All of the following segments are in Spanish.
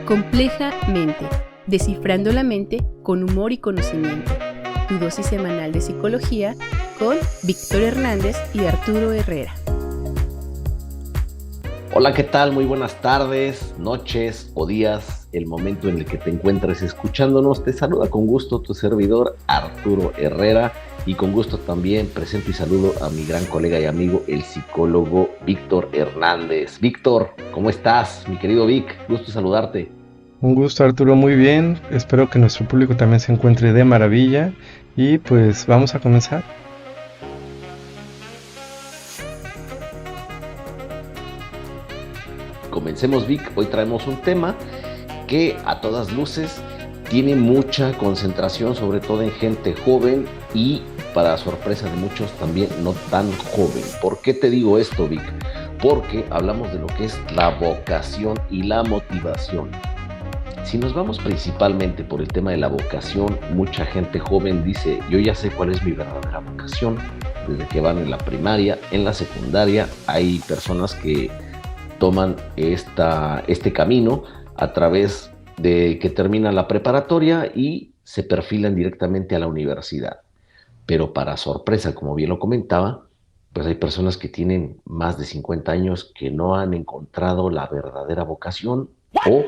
Complejamente, descifrando la mente con humor y conocimiento. Tu dosis semanal de psicología con Víctor Hernández y Arturo Herrera. Hola, ¿qué tal? Muy buenas tardes, noches o días. El momento en el que te encuentres escuchándonos, te saluda con gusto tu servidor Arturo Herrera y con gusto también presento y saludo a mi gran colega y amigo, el psicólogo Víctor Hernández. Víctor, ¿cómo estás, mi querido Vic? Gusto saludarte. Un gusto, Arturo, muy bien. Espero que nuestro público también se encuentre de maravilla y pues vamos a comenzar. Comencemos, Vic. Hoy traemos un tema que a todas luces tiene mucha concentración, sobre todo en gente joven y, para sorpresa de muchos, también no tan joven. ¿Por qué te digo esto, Vic? Porque hablamos de lo que es la vocación y la motivación. Si nos vamos principalmente por el tema de la vocación, mucha gente joven dice, yo ya sé cuál es mi verdadera vocación. Desde que van en la primaria, en la secundaria, hay personas que toman este camino a través de que terminan la preparatoria y se perfilan directamente a la universidad. Pero para sorpresa, como bien lo comentaba, pues hay personas que tienen más de 50 años que no han encontrado la verdadera vocación o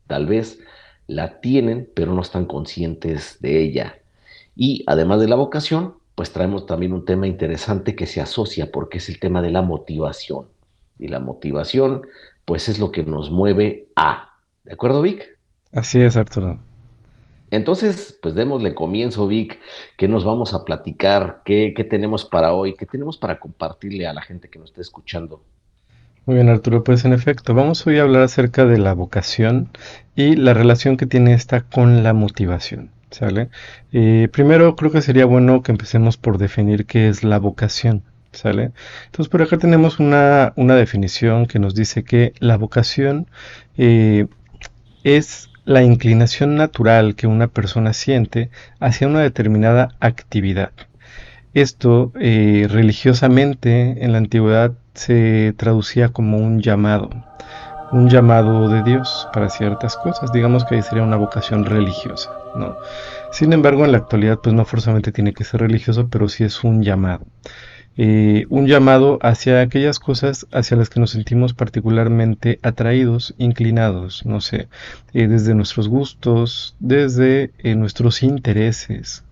tal vez la tienen, pero no están conscientes de ella. Y además de la vocación, pues traemos también un tema interesante que se asocia porque es el tema de la motivación. Y la motivación, pues es lo que nos mueve a. ¿De acuerdo, Vic? Así es, Arturo. Entonces, pues démosle comienzo, Vic. ¿Qué nos vamos a platicar? ¿Qué tenemos para hoy? ¿Qué tenemos para compartirle a la gente que nos está escuchando? Muy bien, Arturo, pues en efecto, vamos hoy a hablar acerca de la vocación y la relación que tiene esta con la motivación, ¿sale? Primero creo que sería bueno que empecemos por definir qué es la vocación, ¿sale? Entonces por acá tenemos una definición que nos dice que la vocación es la inclinación natural que una persona siente hacia una determinada actividad. Esto religiosamente en la antigüedad se traducía como un llamado de Dios para ciertas cosas. Digamos que ahí sería una vocación religiosa, ¿no? Sin embargo, en la actualidad, pues no forzosamente tiene que ser religioso, pero sí es un llamado hacia aquellas cosas hacia las que nos sentimos particularmente atraídos, inclinados, no sé, desde nuestros gustos, desde nuestros intereses.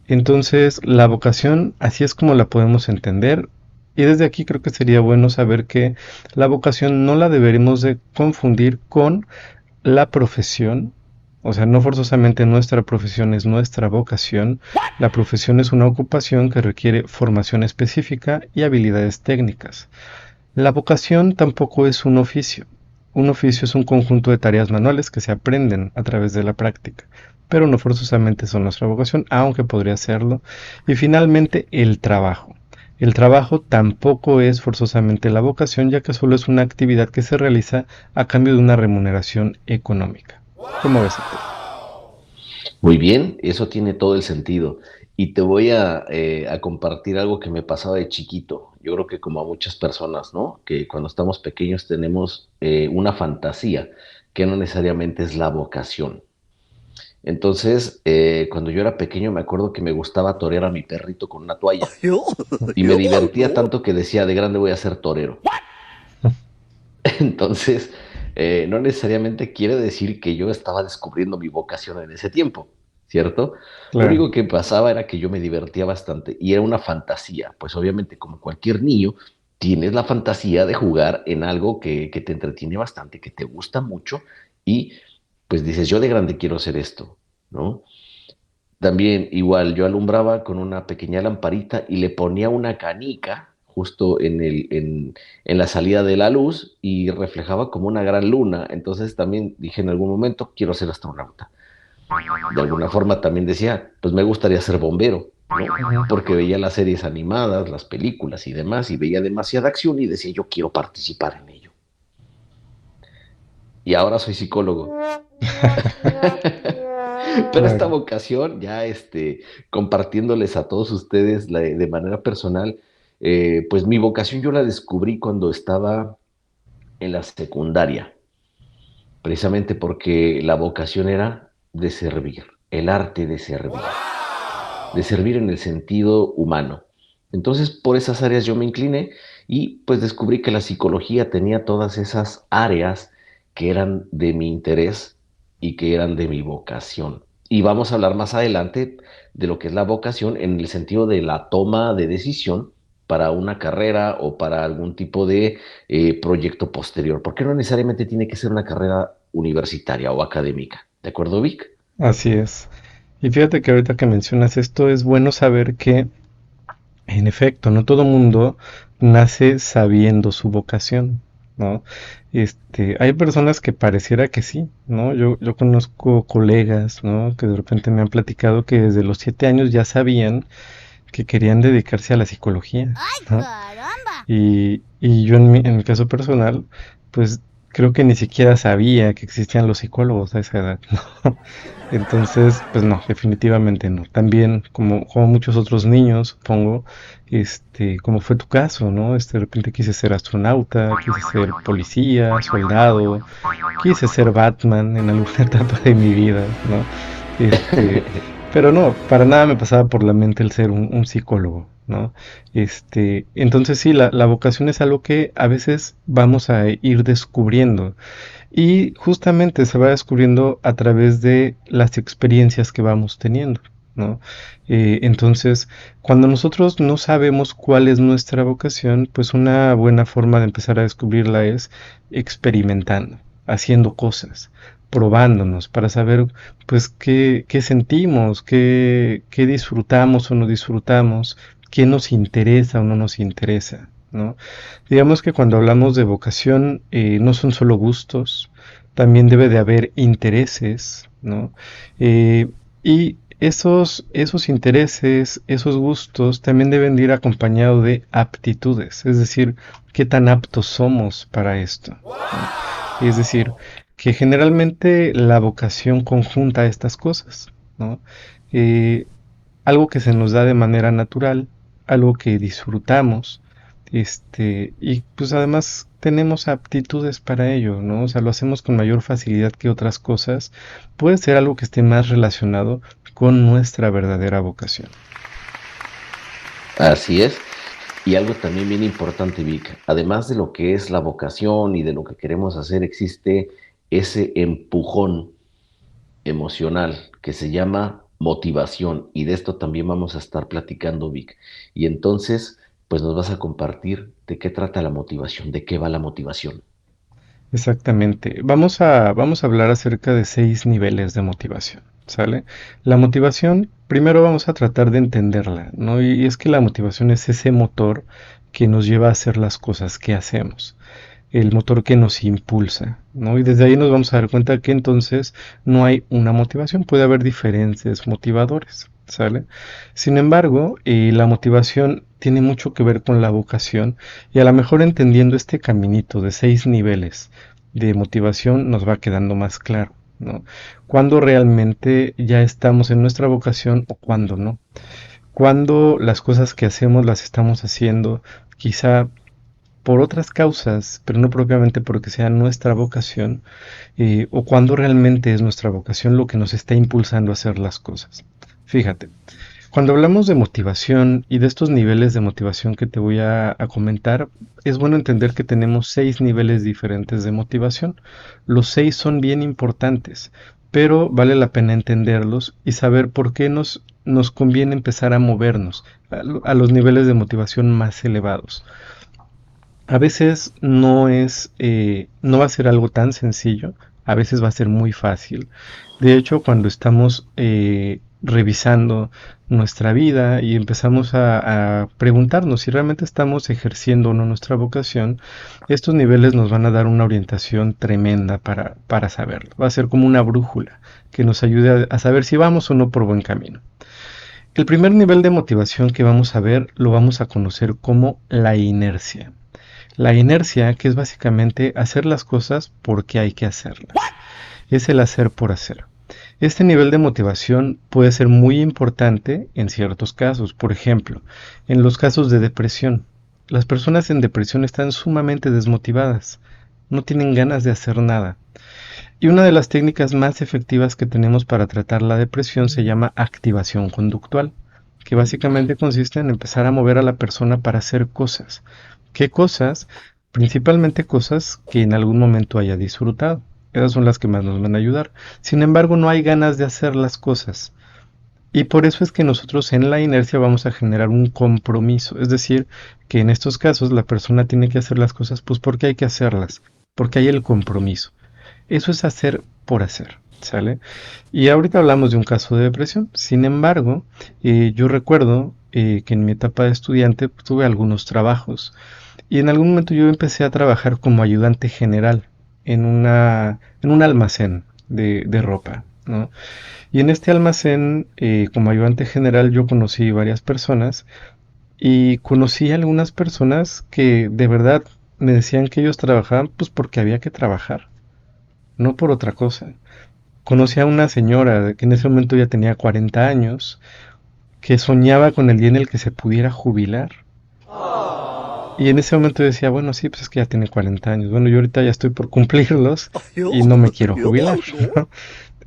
Entonces, la vocación, así es como la podemos entender. Y desde aquí creo que sería bueno saber que la vocación no la deberemos de confundir con la profesión. O sea, no forzosamente nuestra profesión es nuestra vocación. La profesión es una ocupación que requiere formación específica y habilidades técnicas. La vocación tampoco es un oficio. Un oficio es un conjunto de tareas manuales que se aprenden a través de la práctica, pero no forzosamente son nuestra vocación, aunque podría serlo. Y finalmente, el trabajo. El trabajo tampoco es forzosamente la vocación, ya que solo es una actividad que se realiza a cambio de una remuneración económica. ¿Cómo ves, Arturo? Muy bien, eso tiene todo el sentido. Y te voy a compartir algo que me pasaba de chiquito. Yo creo que como a muchas personas, ¿no? Que cuando estamos pequeños tenemos una fantasía que no necesariamente es la vocación. Entonces, cuando yo era pequeño me acuerdo que me gustaba torear a mi perrito con una toalla. Y me divertía tanto que decía, de grande voy a ser torero. Entonces, no necesariamente quiere decir que yo estaba descubriendo mi vocación en ese tiempo, ¿cierto? Lo Claro. único que pasaba era que yo me divertía bastante y era una fantasía. Pues obviamente, como cualquier niño, tienes la fantasía de jugar en algo que te entretiene bastante, que te gusta mucho y pues dices, yo de grande quiero hacer esto, ¿no? También igual yo alumbraba con una pequeña lamparita y le ponía una canica justo en la salida de la luz y reflejaba como una gran luna. Entonces también dije en algún momento, quiero ser astronauta. De alguna forma también decía, pues me gustaría ser bombero, ¿no? Ujú. Porque veía las series animadas, las películas y demás, y veía demasiada acción y decía, yo quiero participar en ello. Y ahora soy psicólogo. Pero esta Claro. vocación, ya compartiéndoles a todos ustedes de manera personal, pues mi vocación yo la descubrí cuando estaba en la secundaria. precisamente porque la vocación era de servir, el arte de servir en el sentido humano. Entonces, por esas áreas yo me incliné y pues descubrí que la psicología tenía todas esas áreas que eran de mi interés y que eran de mi vocación. Y vamos a hablar más adelante de lo que es la vocación en el sentido de la toma de decisión para una carrera o para algún tipo de proyecto posterior, porque no necesariamente tiene que ser una carrera universitaria o académica. ¿De acuerdo, Vic? Así es. Y fíjate que ahorita que mencionas esto, es bueno saber que, en efecto, no todo mundo nace sabiendo su vocación, ¿no? Hay personas que pareciera que sí, ¿no? Yo conozco colegas, ¿no? Que de repente me han platicado que desde los 7 años ya sabían que querían dedicarse a la psicología, ¿no? Y yo en mi caso personal, pues creo que ni siquiera sabía que existían los psicólogos a esa edad, ¿no? Entonces, pues no, definitivamente no. También, como muchos otros niños, supongo, como fue tu caso, ¿no? De repente quise ser astronauta, quise ser policía, soldado, quise ser Batman en alguna etapa de mi vida, ¿no? Pero no, para nada me pasaba por la mente el ser un psicólogo, ¿no? Entonces sí, la vocación es algo que a veces vamos a ir descubriendo y justamente se va descubriendo a través de las experiencias que vamos teniendo, ¿no? Entonces, cuando nosotros no sabemos cuál es nuestra vocación, pues una buena forma de empezar a descubrirla es experimentando, haciendo cosas, probándonos para saber pues qué sentimos, qué disfrutamos o no disfrutamos, qué nos interesa o no nos interesa, ¿no? Digamos que cuando hablamos de vocación no son solo gustos, también debe de haber intereses, ¿no? Y esos intereses, esos gustos también deben de ir acompañados de aptitudes, es decir, qué tan aptos somos para esto, ¿no? Es decir, que generalmente la vocación conjunta estas cosas, ¿no? Eh, Algo que se nos da de manera natural, algo que disfrutamos, y pues además tenemos aptitudes para ello, ¿no? O sea, lo hacemos con mayor facilidad que otras cosas. Puede ser algo que esté más relacionado con nuestra verdadera vocación. Así es. Y algo también bien importante, Vic, además de lo que es la vocación y de lo que queremos hacer, existe ese empujón emocional que se llama motivación. Y de esto también vamos a estar platicando, Vic. Y entonces, pues nos vas a compartir de qué trata la motivación, de qué va la motivación. Exactamente. Vamos a hablar acerca de 6 niveles de motivación, ¿sale? La motivación, primero vamos a tratar de entenderla, ¿no? Y es que la motivación es ese motor que nos lleva a hacer las cosas que hacemos, el motor que nos impulsa, ¿no? Y desde ahí nos vamos a dar cuenta que entonces no hay una motivación, puede haber diferentes motivadores, ¿sale? Sin embargo, la motivación tiene mucho que ver con la vocación y a lo mejor entendiendo este caminito de 6 niveles de motivación nos va quedando más claro, ¿no? Cuando realmente ya estamos en nuestra vocación o cuando no. Cuando las cosas que hacemos las estamos haciendo quizá por otras causas, pero no propiamente porque sea nuestra vocación, o cuando realmente es nuestra vocación lo que nos está impulsando a hacer las cosas. Fíjate, cuando hablamos de motivación y de estos niveles de motivación que te voy a comentar, es bueno entender que tenemos 6 niveles diferentes de motivación. Los 6 son bien importantes, pero vale la pena entenderlos y saber por qué nos conviene empezar a movernos a los niveles de motivación más elevados. A veces no va a ser algo tan sencillo, a veces va a ser muy fácil. De hecho, cuando estamos revisando nuestra vida y empezamos a preguntarnos si realmente estamos ejerciendo o no nuestra vocación, estos niveles nos van a dar una orientación tremenda para saberlo. Va a ser como una brújula que nos ayude a saber si vamos o no por buen camino. El primer nivel de motivación que vamos a ver lo vamos a conocer como la inercia. La inercia, que es básicamente hacer las cosas porque hay que hacerlas. Es el hacer por hacer. Este nivel de motivación puede ser muy importante en ciertos casos. Por ejemplo, en los casos de depresión. Las personas en depresión están sumamente desmotivadas. no tienen ganas de hacer nada. Y una de las técnicas más efectivas que tenemos para tratar la depresión se llama activación conductual, que básicamente consiste en empezar a mover a la persona para hacer cosas. ¿Qué cosas? Principalmente cosas que en algún momento haya disfrutado. Esas son las que más nos van a ayudar. Sin embargo, no hay ganas de hacer las cosas. Y por eso es que nosotros en la inercia vamos a generar un compromiso. Es decir, que en estos casos la persona tiene que hacer las cosas pues porque hay que hacerlas, porque hay el compromiso. Eso es hacer por hacer, ¿sale? Y ahorita hablamos de un caso de depresión. Sin embargo, yo recuerdo que en mi etapa de estudiante pues, tuve algunos trabajos. Y en algún momento yo empecé a trabajar como ayudante general en un almacén de ropa, ¿no? Y en este almacén, como ayudante general, yo conocí varias personas y conocí a algunas personas que de verdad me decían que ellos trabajaban pues porque había que trabajar, no por otra cosa. Conocí a una señora que en ese momento ya tenía 40 años, que soñaba con el día en el que se pudiera jubilar. Y en ese momento decía, bueno, sí, pues es que ya tiene 40 años. Bueno, yo ahorita ya estoy por cumplirlos y no me quiero jubilar, ¿no?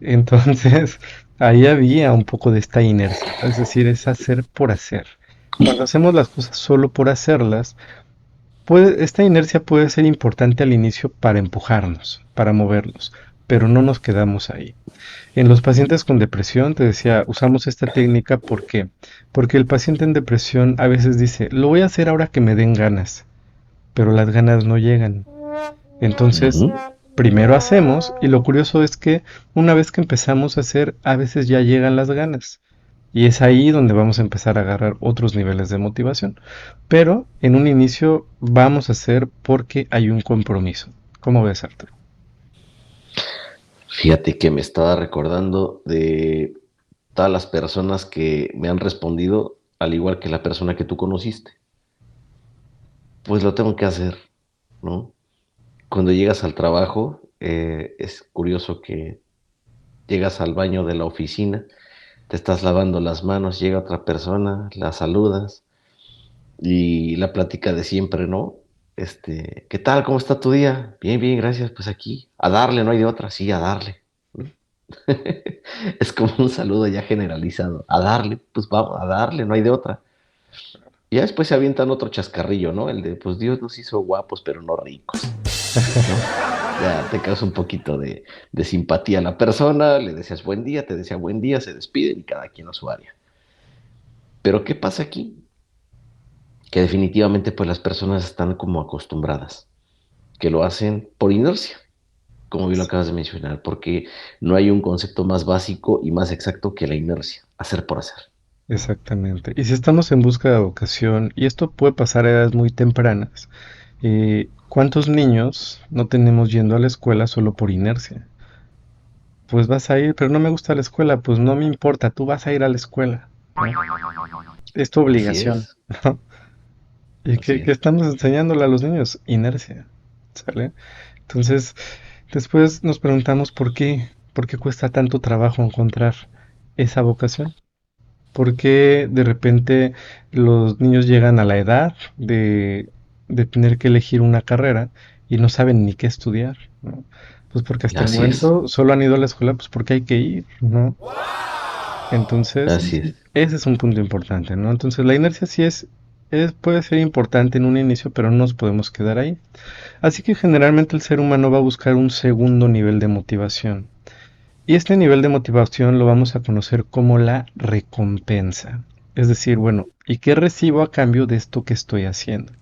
Entonces, ahí había un poco de esta inercia, es decir, es hacer por hacer. Cuando hacemos las cosas solo por hacerlas, esta inercia puede ser importante al inicio para empujarnos, para movernos, pero no nos quedamos ahí. En los pacientes con depresión, te decía, usamos esta técnica ¿por qué? Porque el paciente en depresión a veces dice, lo voy a hacer ahora que me den ganas, pero las ganas no llegan. Entonces, Ujú. primero hacemos y lo curioso es que una vez que empezamos a hacer, a veces ya llegan las ganas. Y es ahí donde vamos a empezar a agarrar otros niveles de motivación. Pero en un inicio vamos a hacer porque hay un compromiso. ¿Cómo ves, Arturo? Fíjate que me estaba recordando de todas las personas que me han respondido, al igual que la persona que tú conociste. Pues lo tengo que hacer, ¿no? Cuando llegas al trabajo, es curioso que llegas al baño de la oficina, te estás lavando las manos, llega otra persona, la saludas y la plática de siempre, ¿no? ¿Qué tal? ¿Cómo está tu día? Bien, bien, gracias. Pues aquí, a darle, no hay de otra, sí, a darle. ¿No? Es como un saludo ya generalizado. A darle, pues vamos, a darle, no hay de otra. Y ya después se avientan otro chascarrillo, ¿no? El de, pues Dios nos hizo guapos, pero no ricos, ¿no? Ya te causa un poquito de simpatía a la persona, le deseas buen día, te desea buen día, se despiden y cada quien a su área. Pero ¿qué pasa aquí? Que definitivamente pues las personas están como acostumbradas, que lo hacen por inercia, como bien lo acabas de mencionar, porque no hay un concepto más básico y más exacto que la inercia, hacer por hacer. Exactamente. Y si estamos en busca de vocación, y esto puede pasar a edades muy tempranas, ¿cuántos niños no tenemos yendo a la escuela solo por inercia? Pues vas a ir, pero no me gusta la escuela, pues no me importa, tú vas a ir a la escuela, ¿no? Es tu Así obligación, es, ¿no? ¿Y así qué es. estamos enseñándole a los niños? Inercia, ¿sale? Entonces, después nos preguntamos por qué cuesta tanto trabajo encontrar esa vocación. ¿Por qué de repente los niños llegan a la edad de tener que elegir una carrera y no saben ni qué estudiar, ¿no? Pues porque hasta el Así es, momento solo han ido a la escuela pues porque hay que ir, ¿no? Entonces, así es. ese es un punto importante, ¿no? Entonces, la inercia sí puede ser importante en un inicio, pero no nos podemos quedar ahí. Así que generalmente el ser humano va a buscar un segundo nivel de motivación. Y este nivel de motivación lo vamos a conocer como la recompensa. Es decir, bueno, ¿y qué recibo a cambio de esto que estoy haciendo?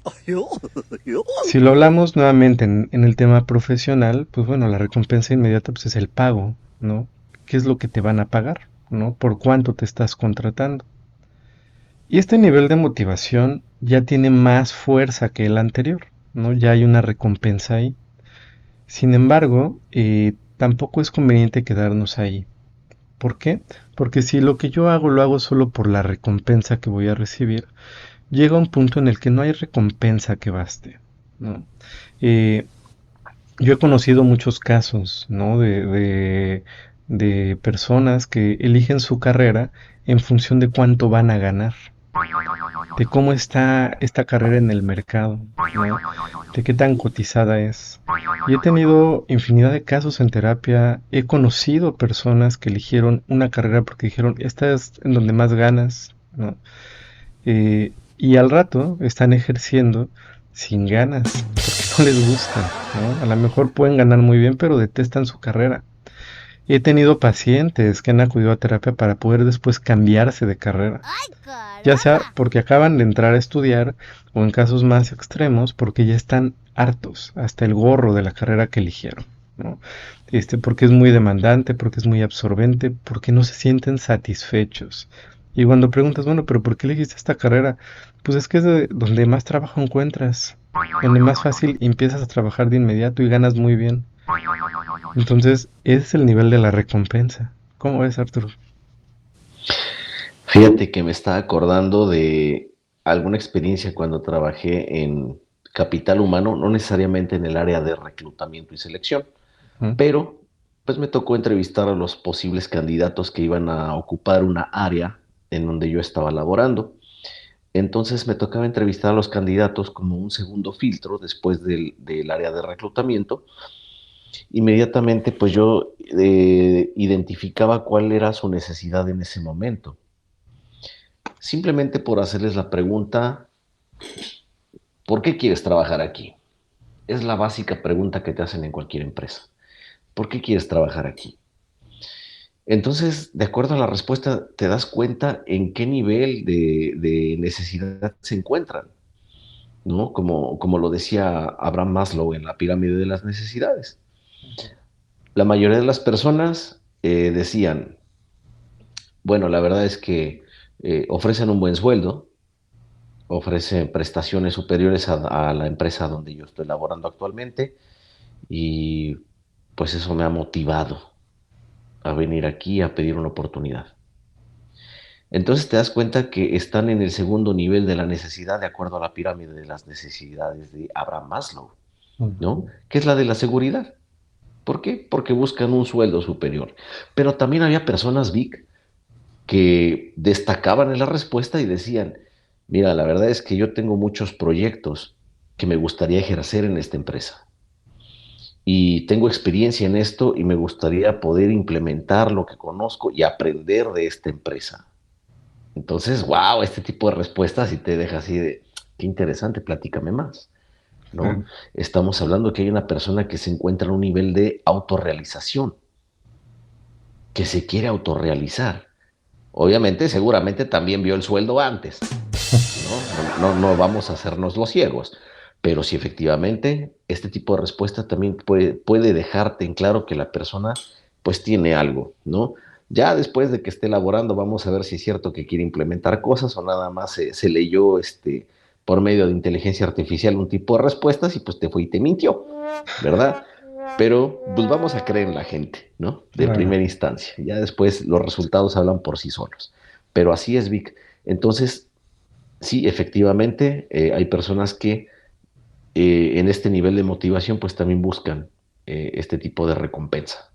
Si lo hablamos nuevamente en el tema profesional, pues bueno, la recompensa inmediata pues es el pago, ¿no? ¿Qué es lo que te van a pagar? ¿No? ¿Por cuánto te estás contratando? Y este nivel de motivación ya tiene más fuerza que el anterior, ¿no? Ya hay una recompensa ahí. Sin embargo, tampoco es conveniente quedarnos ahí. ¿Por qué? Porque si lo que yo hago lo hago solo por la recompensa que voy a recibir, llega un punto en el que no hay recompensa que baste, ¿no? Eh, yo he conocido muchos casos, ¿no? De personas que eligen su carrera en función de cuánto van a ganar. de cómo está esta carrera en el mercado, ¿no? De qué tan cotizada es. Y he tenido infinidad de casos en terapia, he conocido personas que eligieron una carrera porque dijeron, esta es en donde más ganas, ¿no? Y al rato están ejerciendo sin ganas, porque no les gusta, ¿no? A lo mejor pueden ganar muy bien, pero detestan su carrera. He tenido pacientes que han acudido a terapia para poder después cambiarse de carrera, ya sea porque acaban de entrar a estudiar o en casos más extremos porque ya están hartos, hasta el gorro de la carrera que eligieron, ¿no? Porque es muy demandante, porque es muy absorbente, porque no se sienten satisfechos. Y cuando preguntas, bueno, pero ¿por qué elegiste esta carrera? Pues es que es de donde más trabajo encuentras, donde más fácil empiezas a trabajar de inmediato y ganas muy bien. Entonces, ese es el nivel de la recompensa. ¿Cómo ves, Arturo? Fíjate que me está acordando de alguna experiencia cuando trabajé en capital humano, no necesariamente en el área de reclutamiento y selección, ¿Mm? pero pues me tocó entrevistar a los posibles candidatos que iban a ocupar una área en donde yo estaba laborando. Entonces me tocaba entrevistar a los candidatos como un segundo filtro después del área de reclutamiento. Inmediatamente pues yo identificaba cuál era su necesidad en ese momento. Simplemente por hacerles la pregunta, ¿por qué quieres trabajar aquí? Es la básica pregunta que te hacen en cualquier empresa. ¿Por qué quieres trabajar aquí? Entonces, de acuerdo a la respuesta, te das cuenta en qué nivel de necesidad se encuentran, ¿no? Como lo decía Abraham Maslow en la pirámide de las necesidades. La mayoría de las personas decían, bueno, la verdad es que ofrecen un buen sueldo, ofrecen prestaciones superiores a la empresa donde yo estoy laborando actualmente y pues eso me ha motivado a venir aquí a pedir una oportunidad. Entonces te das cuenta que están en el segundo nivel de la necesidad de acuerdo a la pirámide de las necesidades de Abraham Maslow, ¿no? Ujú. Que es la de la seguridad. ¿Por qué? Porque buscan un sueldo superior. Pero también había personas, Vic, que destacaban en la respuesta y decían, mira, la verdad es que yo tengo muchos proyectos que me gustaría ejercer en esta empresa. Y tengo experiencia en esto y me gustaría poder implementar lo que conozco y aprender de esta empresa. Entonces, wow, este tipo de respuestas y te deja así de, qué interesante, platícame más, ¿no? Claro. Estamos hablando que hay una persona que se encuentra en un nivel de autorrealización, que se quiere autorrealizar. Obviamente, seguramente también vio el sueldo antes, no vamos a hacernos los ciegos, pero sí efectivamente este tipo de respuesta también puede dejarte en claro que la persona pues tiene algo, ¿no? Ya después de que esté elaborando vamos a ver si es cierto que quiere implementar cosas o nada más se leyó por medio de inteligencia artificial un tipo de respuestas y pues te fue y te mintió, ¿verdad? Pero pues vamos a creer en la gente, ¿no? De Claro. primera instancia. Ya después los resultados hablan por sí solos. Pero así es, Vic. Entonces, sí, efectivamente, hay personas que en este nivel de motivación pues también buscan este tipo de recompensa.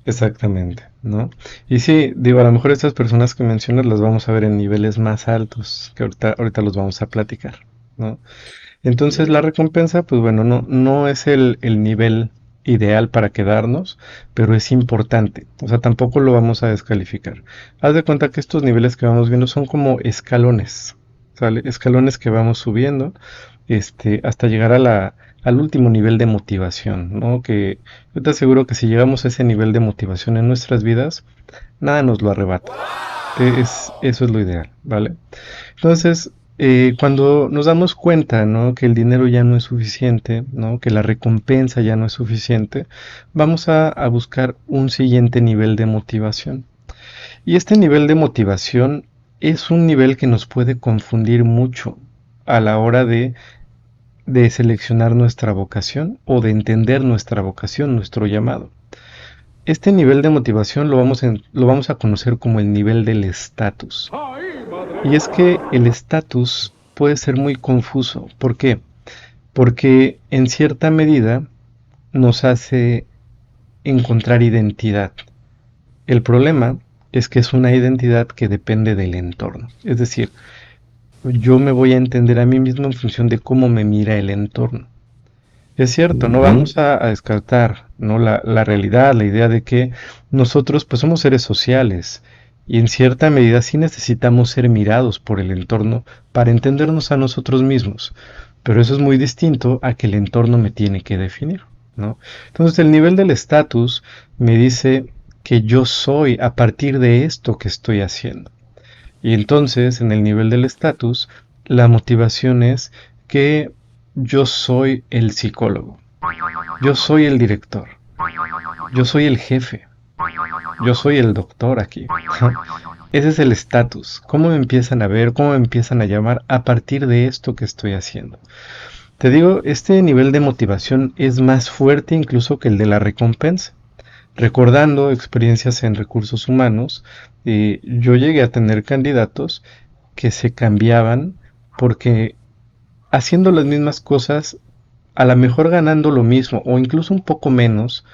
Exactamente, ¿no? Y sí, digo, a lo mejor estas personas que mencionas las vamos a ver en niveles más altos, que ahorita los vamos a platicar, ¿no? Entonces la Bien. recompensa, pues bueno, no es el nivel ideal para quedarnos, pero es importante. O sea, tampoco lo vamos a descalificar. Haz de cuenta que estos niveles que vamos viendo son como escalones, ¿sale? Escalones que vamos subiendo, hasta llegar al último nivel de motivación, ¿no? Que yo te aseguro que si llegamos a ese nivel de motivación en nuestras vidas, nada nos lo arrebata. Eso es lo ideal, ¿vale? Entonces, cuando nos damos cuenta, ¿no? Que el dinero ya no es suficiente, ¿no? Que la recompensa ya no es suficiente, vamos a buscar un siguiente nivel de motivación. Y este nivel de motivación es un nivel que nos puede confundir mucho a la hora de seleccionar nuestra vocación o de entender nuestra vocación, nuestro llamado. Este nivel de motivación lo vamos a conocer como el nivel del estatus. Y es que el estatus puede ser muy confuso. ¿Por qué? Porque en cierta medida nos hace encontrar identidad. El problema es que es una identidad que depende del entorno. Es decir, yo me voy a entender a mí mismo en función de cómo me mira el entorno. Es cierto, no Ujú. vamos a descartar, ¿no? La realidad, la idea de que nosotros pues somos seres sociales y en cierta medida sí necesitamos ser mirados por el entorno para entendernos a nosotros mismos. Pero eso es muy distinto a que el entorno me tiene que definir, ¿no? Entonces el nivel del estatus me dice que yo soy a partir de esto que estoy haciendo. Y entonces, en el nivel del estatus, la motivación es que yo soy el psicólogo, yo soy el director, yo soy el jefe, yo soy el doctor aquí. Ese es el estatus. ¿Cómo me empiezan a ver? ¿Cómo me empiezan a llamar a partir de esto que estoy haciendo? Te digo, este nivel de motivación es más fuerte incluso que el de la recompensa. Recordando experiencias en recursos humanos, yo llegué a tener candidatos que se cambiaban porque haciendo las mismas cosas, a lo mejor ganando lo mismo o incluso un poco menos,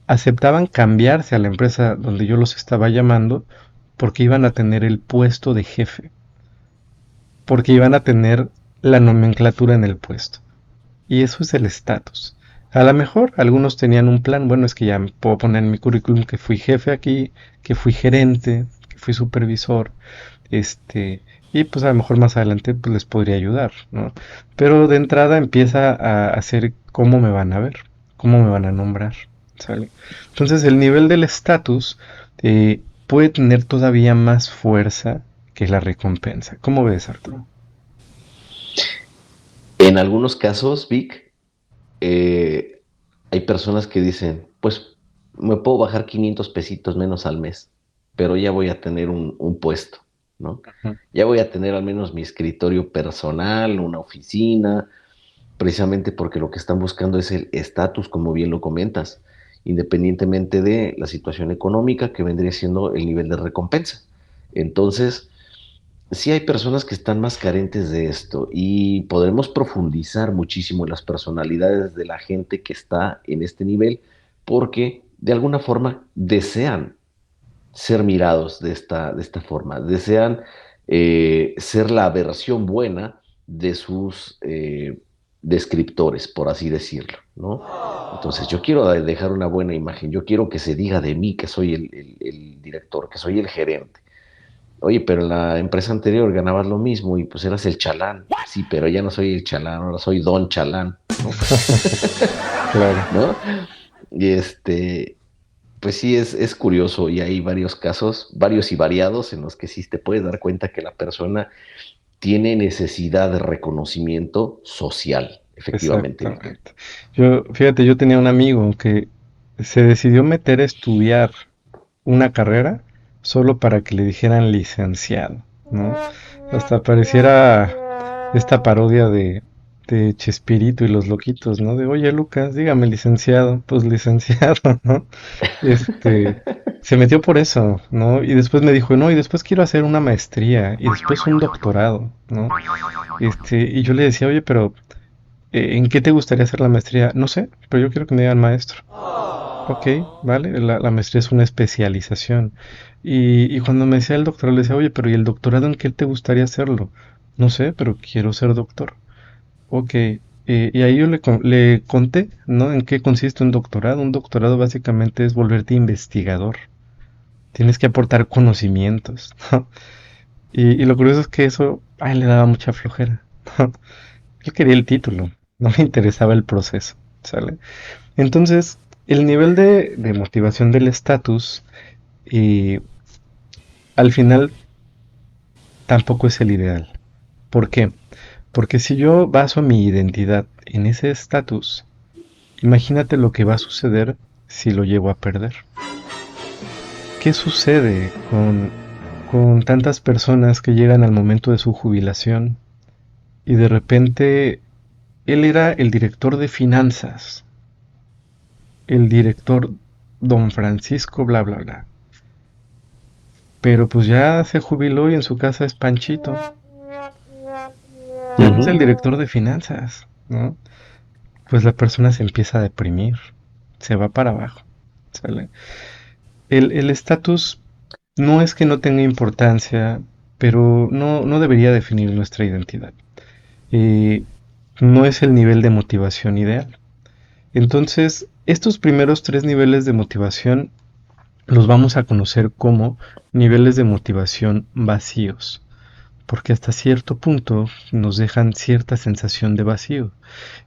aceptaban cambiarse a la empresa donde yo los estaba llamando porque iban a tener el puesto de jefe, porque iban a tener la nomenclatura en el puesto. Y eso es el estatus. A lo mejor algunos tenían un plan, bueno, es que ya puedo poner en mi currículum que fui jefe aquí, que fui gerente, que fui supervisor, y pues a lo mejor más adelante pues les podría ayudar, ¿no? Pero de entrada empieza a hacer cómo me van a ver, cómo me van a nombrar, ¿sale? Entonces el nivel del estatus puede tener todavía más fuerza que la recompensa. ¿Cómo ves, Arturo? En algunos casos, Vic, hay personas que dicen, pues me puedo bajar 500 pesitos menos al mes, pero ya voy a tener un puesto, ¿no? Ujú. Ya voy a tener al menos mi escritorio personal, una oficina, precisamente porque lo que están buscando es el estatus, como bien lo comentas, independientemente de la situación económica que vendría siendo el nivel de recompensa. Entonces, sí hay personas que están más carentes de esto y podremos profundizar muchísimo en las personalidades de la gente que está en este nivel porque de alguna forma desean ser mirados de esta forma, desean ser la versión buena de sus descriptores, por así decirlo, ¿no? Entonces yo quiero dejar una buena imagen, yo quiero que se diga de mí que soy el director, que soy el gerente. Oye, pero en la empresa anterior ganabas lo mismo y pues eras el chalán. Sí, pero ya no soy el chalán, ahora soy Don Chalán, ¿no? Claro. ¿No? Y pues sí, es curioso y hay varios casos, varios y variados, en los que sí te puedes dar cuenta que la persona tiene necesidad de reconocimiento social, efectivamente, Vic. Exactamente. Fíjate, yo tenía un amigo que se decidió meter a estudiar una carrera solo para que le dijeran licenciado, ¿no? Hasta pareciera esta parodia de Chespirito y los loquitos, ¿no? De, oye, Lucas, dígame licenciado, pues licenciado, ¿no? Este, Se metió por eso, ¿no? Y después me dijo, no, y después quiero hacer una maestría y después un doctorado, ¿no? Y yo le decía, oye, pero ¿en qué te gustaría hacer la maestría? No sé, pero yo quiero que me digan maestro. Ok, vale, la maestría es una especialización. Y cuando me decía el doctor, le decía, oye, pero ¿y el doctorado en qué te gustaría hacerlo? No sé, pero quiero ser doctor. Ok, y ahí yo le conté, ¿no? En qué consiste un doctorado. Un doctorado básicamente es volverte investigador. Tienes que aportar conocimientos, ¿no? Y lo curioso es que eso a él le daba mucha flojera, ¿no? Él quería el título, no le interesaba el proceso, ¿sale? Entonces, el nivel de motivación del estatus, y al final tampoco es el ideal. ¿Por qué? Porque si yo baso mi identidad en ese estatus, imagínate lo que va a suceder si lo llego a perder. ¿Qué sucede con tantas personas que llegan al momento de su jubilación y de repente él era el director de finanzas, el director don Francisco, bla, bla, bla? Pero pues ya se jubiló y en su casa es Panchito. Ya no es el Ujú. director de finanzas, ¿no? Pues la persona se empieza a deprimir, se va para abajo, ¿sale? El estatus no es que no tenga importancia, pero no debería definir nuestra identidad. Eh, no es el nivel de motivación ideal. Entonces, estos primeros 3 niveles de motivación los vamos a conocer como niveles de motivación vacíos, porque hasta cierto punto nos dejan cierta sensación de vacío.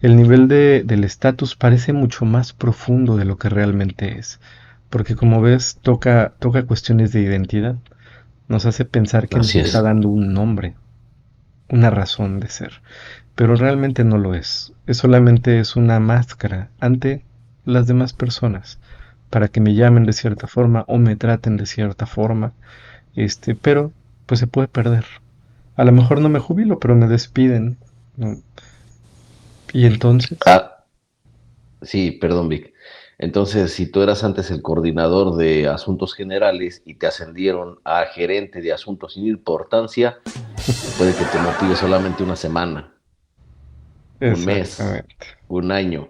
El nivel del estatus parece mucho más profundo de lo que realmente es, porque como ves toca cuestiones de identidad, nos hace pensar que nos Así está es. dando un nombre, una razón de ser, pero realmente no lo solamente es una máscara ante las demás personas, para que me llamen de cierta forma o me traten de cierta forma, pero pues se puede perder. A lo mejor no me jubilo, pero me despiden, ¿no? Y entonces, Ah, sí, perdón, Vic. Entonces, si tú eras antes el coordinador de asuntos generales y te ascendieron a gerente de asuntos sin importancia, puede que te motive solamente una semana, un mes, exactamente, un año.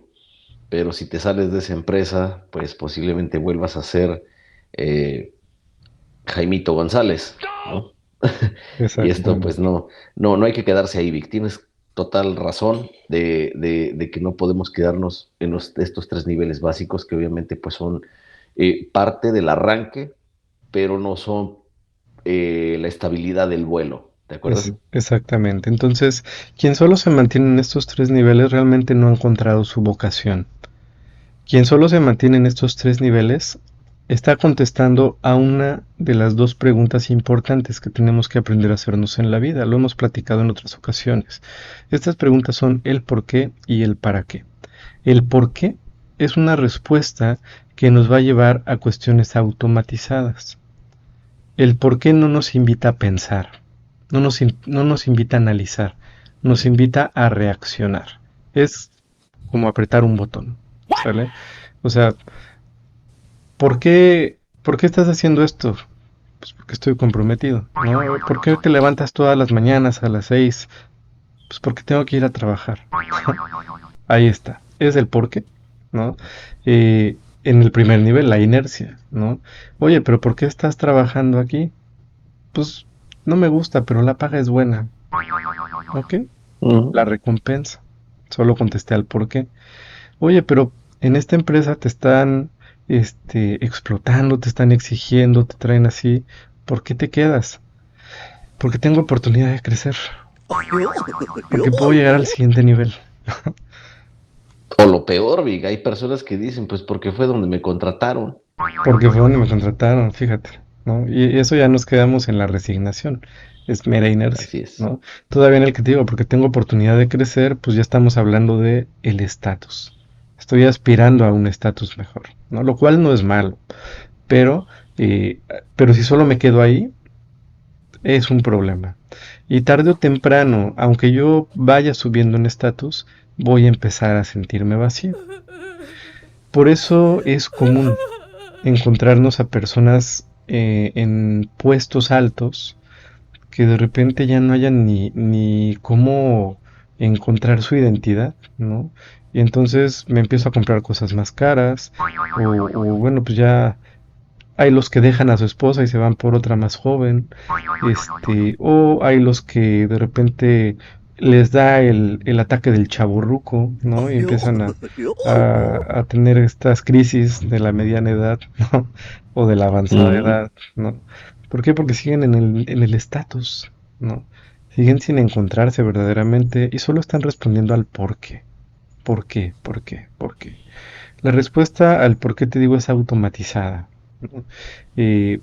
Pero si te sales de esa empresa, pues posiblemente vuelvas a ser eh, Jaimito González, ¿no? Y esto, pues exactamente. no hay que quedarse ahí, Vic. Tienes total razón de que no podemos quedarnos en estos 3 niveles básicos que obviamente pues son parte del arranque, pero no son la estabilidad del vuelo, ¿de acuerdo? Exactamente. Entonces, quien solo se mantiene en estos 3 niveles realmente no ha encontrado su vocación. Quien solo se mantiene en estos 3 niveles está contestando a una de las 2 preguntas importantes que tenemos que aprender a hacernos en la vida. Lo hemos platicado en otras ocasiones. Estas preguntas son el por qué y el para qué. El por qué es una respuesta que nos va a llevar a cuestiones automatizadas. El por qué no nos invita a pensar, no nos invita a analizar, nos invita a reaccionar. Es como apretar un botón, ¿sale? O sea, por qué estás haciendo esto? Pues porque estoy comprometido, ¿no? ¿Por qué te levantas todas las mañanas a las 6? Pues porque tengo que ir a trabajar. Ahí está, es el por qué, ¿no? En el primer nivel, la inercia, ¿no? Oye, pero ¿por qué estás trabajando aquí? Pues no me gusta, pero la paga es buena. ¿Ok? La Uh-huh. recompensa. Solo contesté al por qué. Oye, pero en esta empresa te están explotando, te están exigiendo, te traen así. ¿Por qué te quedas? Porque tengo oportunidad de crecer. Porque puedo llegar al siguiente nivel. O lo peor, Vic, hay personas que dicen, pues porque fue donde me contrataron. Porque fue donde me contrataron, fíjate, ¿no? Y eso ya nos quedamos en la resignación. Es mera inercia, Así es. ¿no? Todavía en el que te digo, porque tengo oportunidad de crecer, pues ya estamos hablando de el estatus. Estoy aspirando a un estatus mejor, ¿no? Lo cual no es malo, pero, eh, pero si solo me quedo ahí, es un problema. Y tarde o temprano, aunque yo vaya subiendo en estatus, voy a empezar a sentirme vacío. Por eso es común encontrarnos a personas en puestos altos que de repente ya no hayan ni cómo encontrar su identidad, ¿no? Y entonces me empiezo a comprar cosas más caras, o bueno, pues ya hay los que dejan a su esposa y se van por otra más joven, o hay los que de repente les da el ataque del chavorruco, ¿no? Y empiezan a tener estas crisis de la mediana edad, ¿no? O de la avanzada Uh-huh. edad, ¿no? ¿Por qué? Porque siguen en el estatus, ¿no? Siguen sin encontrarse verdaderamente y solo están respondiendo al por qué. ¿Por qué? ¿Por qué? ¿Por qué? La respuesta al por qué te digo es automatizada, ¿no? Eh,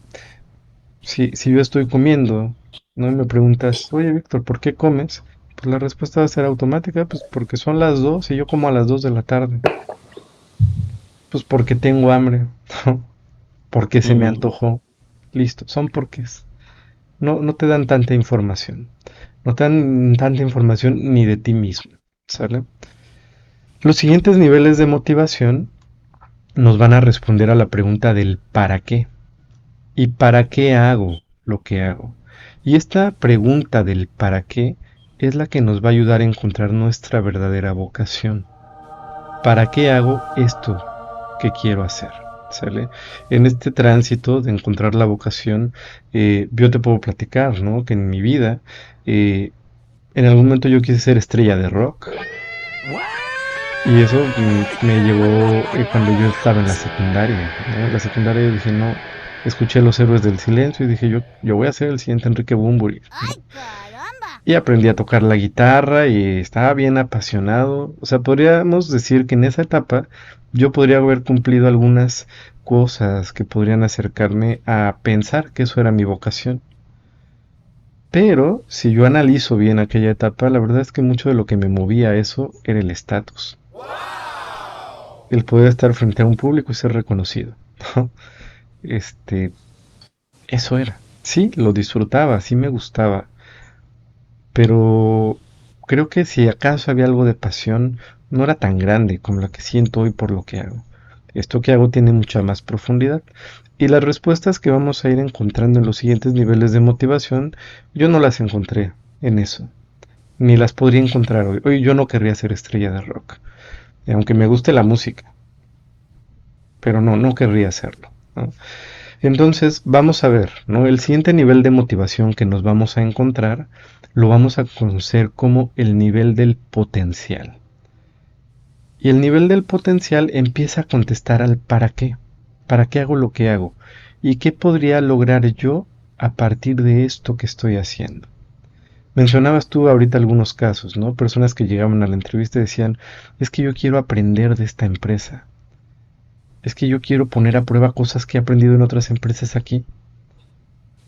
si yo estoy comiendo, ¿no? Y me preguntas, oye Víctor, ¿por qué comes? Pues la respuesta va a ser automática, pues porque son las 2 y yo como a las 2 de la tarde. Pues porque tengo hambre, ¿no? Porque se me Uh-huh. antojó. Listo, son porqués. No te dan tanta información. No te dan tanta información ni de ti mismo, ¿sale? Los siguientes niveles de motivación nos van a responder a la pregunta del ¿para qué? ¿Y para qué hago lo que hago? Y esta pregunta del ¿para qué? Es la que nos va a ayudar a encontrar nuestra verdadera vocación. ¿Para qué hago esto que quiero hacer? ¿sale? En este tránsito de encontrar la vocación, yo te puedo platicar, ¿no? Que en mi vida, en algún momento yo quise ser estrella de rock. Y eso me llevó cuando yo estaba en la secundaria, ¿no? En la secundaria yo dije, no, escuché Los Héroes del Silencio y dije, yo voy a ser el siguiente Enrique Bunbury, ¿no? Y aprendí a tocar la guitarra y estaba bien apasionado. O sea, podríamos decir que en esa etapa yo podría haber cumplido algunas cosas que podrían acercarme a pensar que eso era mi vocación. Pero si yo analizo bien aquella etapa, la verdad es que mucho de lo que me movía a eso era el estatus. El poder estar frente a un público y ser reconocido, ¿no? Este, eso era. Sí, lo disfrutaba, sí me gustaba, pero creo que si acaso había algo de pasión, no era tan grande como la que siento hoy por lo que hago. Esto que hago tiene mucha más profundidad. Y las respuestas que vamos a ir encontrando en los siguientes niveles de motivación, yo no las encontré en eso, ni las podría encontrar hoy. Hoy yo no querría ser estrella de rock, aunque me guste la música, pero no querría hacerlo, ¿no? Entonces vamos a ver, ¿no? El siguiente nivel de motivación que nos vamos a encontrar lo vamos a conocer como el nivel del potencial. Y el nivel del potencial empieza a contestar al para qué hago lo que hago y qué podría lograr yo a partir de esto que estoy haciendo. Mencionabas tú ahorita algunos casos, ¿no? Personas que llegaban a la entrevista y decían, es que yo quiero aprender de esta empresa. Es que yo quiero poner a prueba cosas que he aprendido en otras empresas aquí.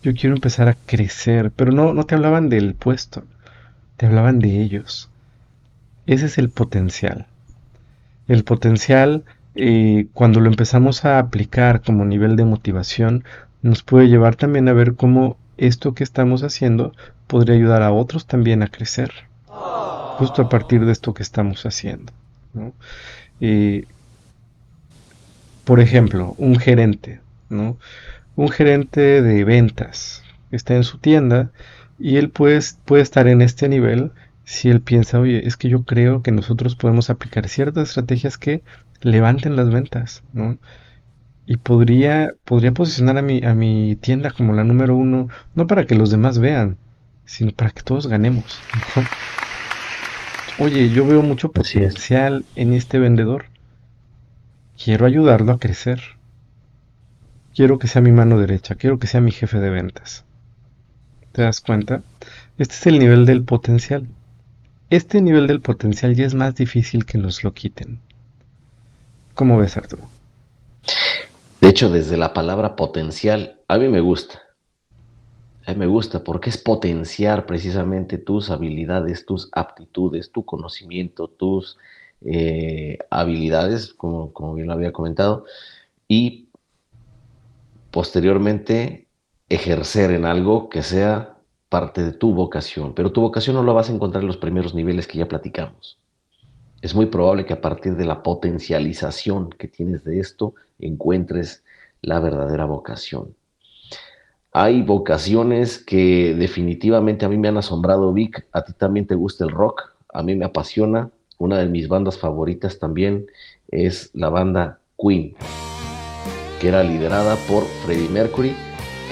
Yo quiero empezar a crecer, pero no te hablaban del puesto, te hablaban de ellos. Ese es el potencial. El potencial, cuando lo empezamos a aplicar como nivel de motivación, nos puede llevar también a ver cómo esto que estamos haciendo podría ayudar a otros también a crecer, justo a partir de esto que estamos haciendo, ¿no? Eh, por ejemplo, un gerente, ¿no? Un gerente de ventas está en su tienda y él puede estar en este nivel si él piensa, oye, es que yo creo que nosotros podemos aplicar ciertas estrategias que levanten las ventas, ¿no? Y podría posicionar a mi tienda como la número uno, no para que los demás vean, sino para que todos ganemos, ¿no? Oye, yo veo mucho Así es. potencial en este vendedor. Quiero ayudarlo a crecer. Quiero que sea mi mano derecha, quiero que sea mi jefe de ventas. ¿Te das cuenta? Este es el nivel del potencial. Este nivel del potencial ya es más difícil que nos lo quiten. ¿Cómo ves, Arturo? De hecho, desde la palabra potencial, a mí me gusta. A mí me gusta porque es potenciar precisamente tus habilidades, tus aptitudes, tu conocimiento, tus habilidades, como bien lo había comentado, y posteriormente ejercer en algo que sea parte de tu vocación. Pero tu vocación no la vas a encontrar en los primeros niveles que ya platicamos. Es muy probable que a partir de la potencialización que tienes de esto encuentres la verdadera vocación. Hay vocaciones que definitivamente a mí me han asombrado, Vic. A ti también te gusta el rock, a mí me apasiona. Una de mis bandas favoritas también es la banda Queen, que era liderada por Freddie Mercury,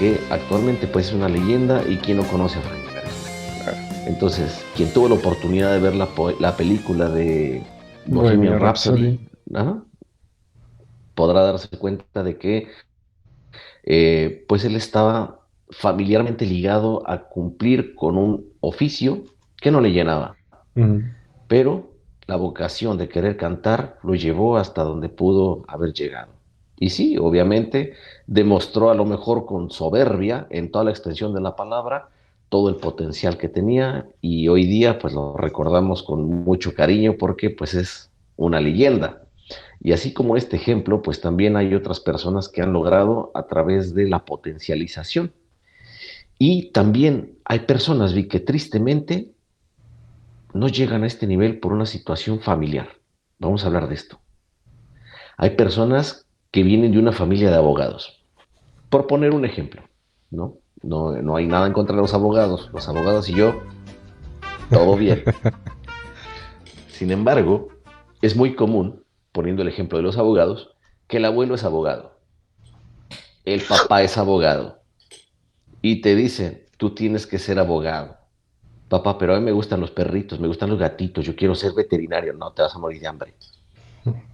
que actualmente pues es una leyenda y quien no conoce a Freddie Mercury. Entonces, quien tuvo la oportunidad de ver la película de Bohemian Rhapsody, podrá darse cuenta de que pues él estaba familiarmente ligado a cumplir con un oficio que no le llenaba, pero la vocación de querer cantar lo llevó hasta donde pudo haber llegado. Y sí, obviamente demostró a lo mejor con soberbia, en toda la extensión de la palabra, todo el potencial que tenía, y hoy día pues lo recordamos con mucho cariño porque pues es una leyenda. Y así como este ejemplo, pues también hay otras personas que han logrado a través de la potencialización. Y también hay personas, Vi, que tristemente no llegan a este nivel por una situación familiar. Vamos a hablar de esto. Hay personas que vienen de una familia de abogados. Por poner un ejemplo, ¿no? No hay nada en contra de los abogados. Los abogados y yo, todo bien. Sin embargo, es muy común, poniendo el ejemplo de los abogados, que el abuelo es abogado el papá es abogado y te dicen, tú tienes que ser abogado. Papá, pero a mí me gustan los perritos, me gustan los gatitos, yo quiero ser veterinario. No, te vas a morir de hambre.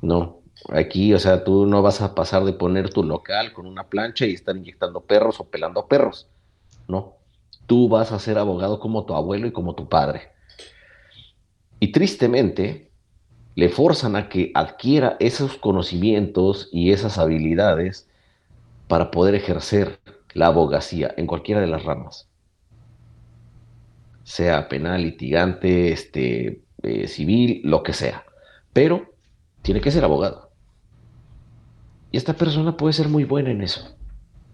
No, aquí, o sea, tú no vas a pasar de poner tu local con una plancha y estar inyectando perros o pelando perros. No, tú vas a ser abogado como tu abuelo y como tu padre. Y tristemente, le forzan a que adquiera esos conocimientos y esas habilidades para poder ejercer la abogacía en cualquiera de las ramas, sea penal, litigante, civil, lo que sea. Pero tiene que ser abogado. Y esta persona puede ser muy buena en eso,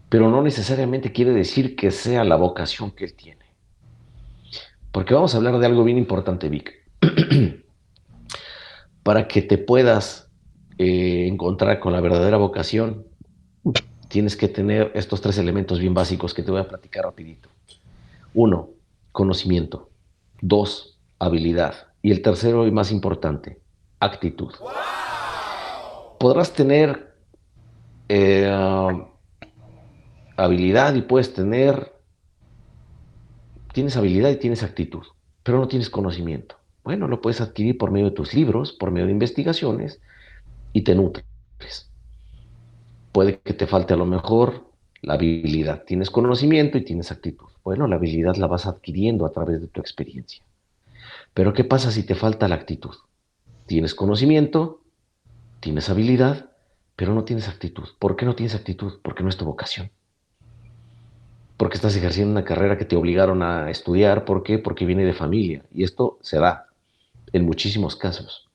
pero no necesariamente quiere decir que sea la vocación que él tiene. Porque vamos a hablar de algo bien importante, Vic. Para que te puedas encontrar con la verdadera vocación, tienes que tener estos 3 elementos bien básicos que te voy a platicar rapidito. 1, conocimiento. 2, habilidad. Y el tercero y más importante, actitud. Podrás tener eh, habilidad y tienes habilidad y tienes actitud, pero no tienes conocimiento. Bueno, lo puedes adquirir por medio de tus libros, por medio de investigaciones y te nutres. Puede que te falte a lo mejor la habilidad. Tienes conocimiento y tienes actitud. Bueno, la habilidad la vas adquiriendo a través de tu experiencia. Pero ¿qué pasa si te falta la actitud? Tienes conocimiento, tienes habilidad, pero no tienes actitud. ¿Por qué no tienes actitud? Porque no es tu vocación. Porque estás ejerciendo una carrera que te obligaron a estudiar. ¿Por qué? Porque viene de familia. Y esto se da en muchísimos casos.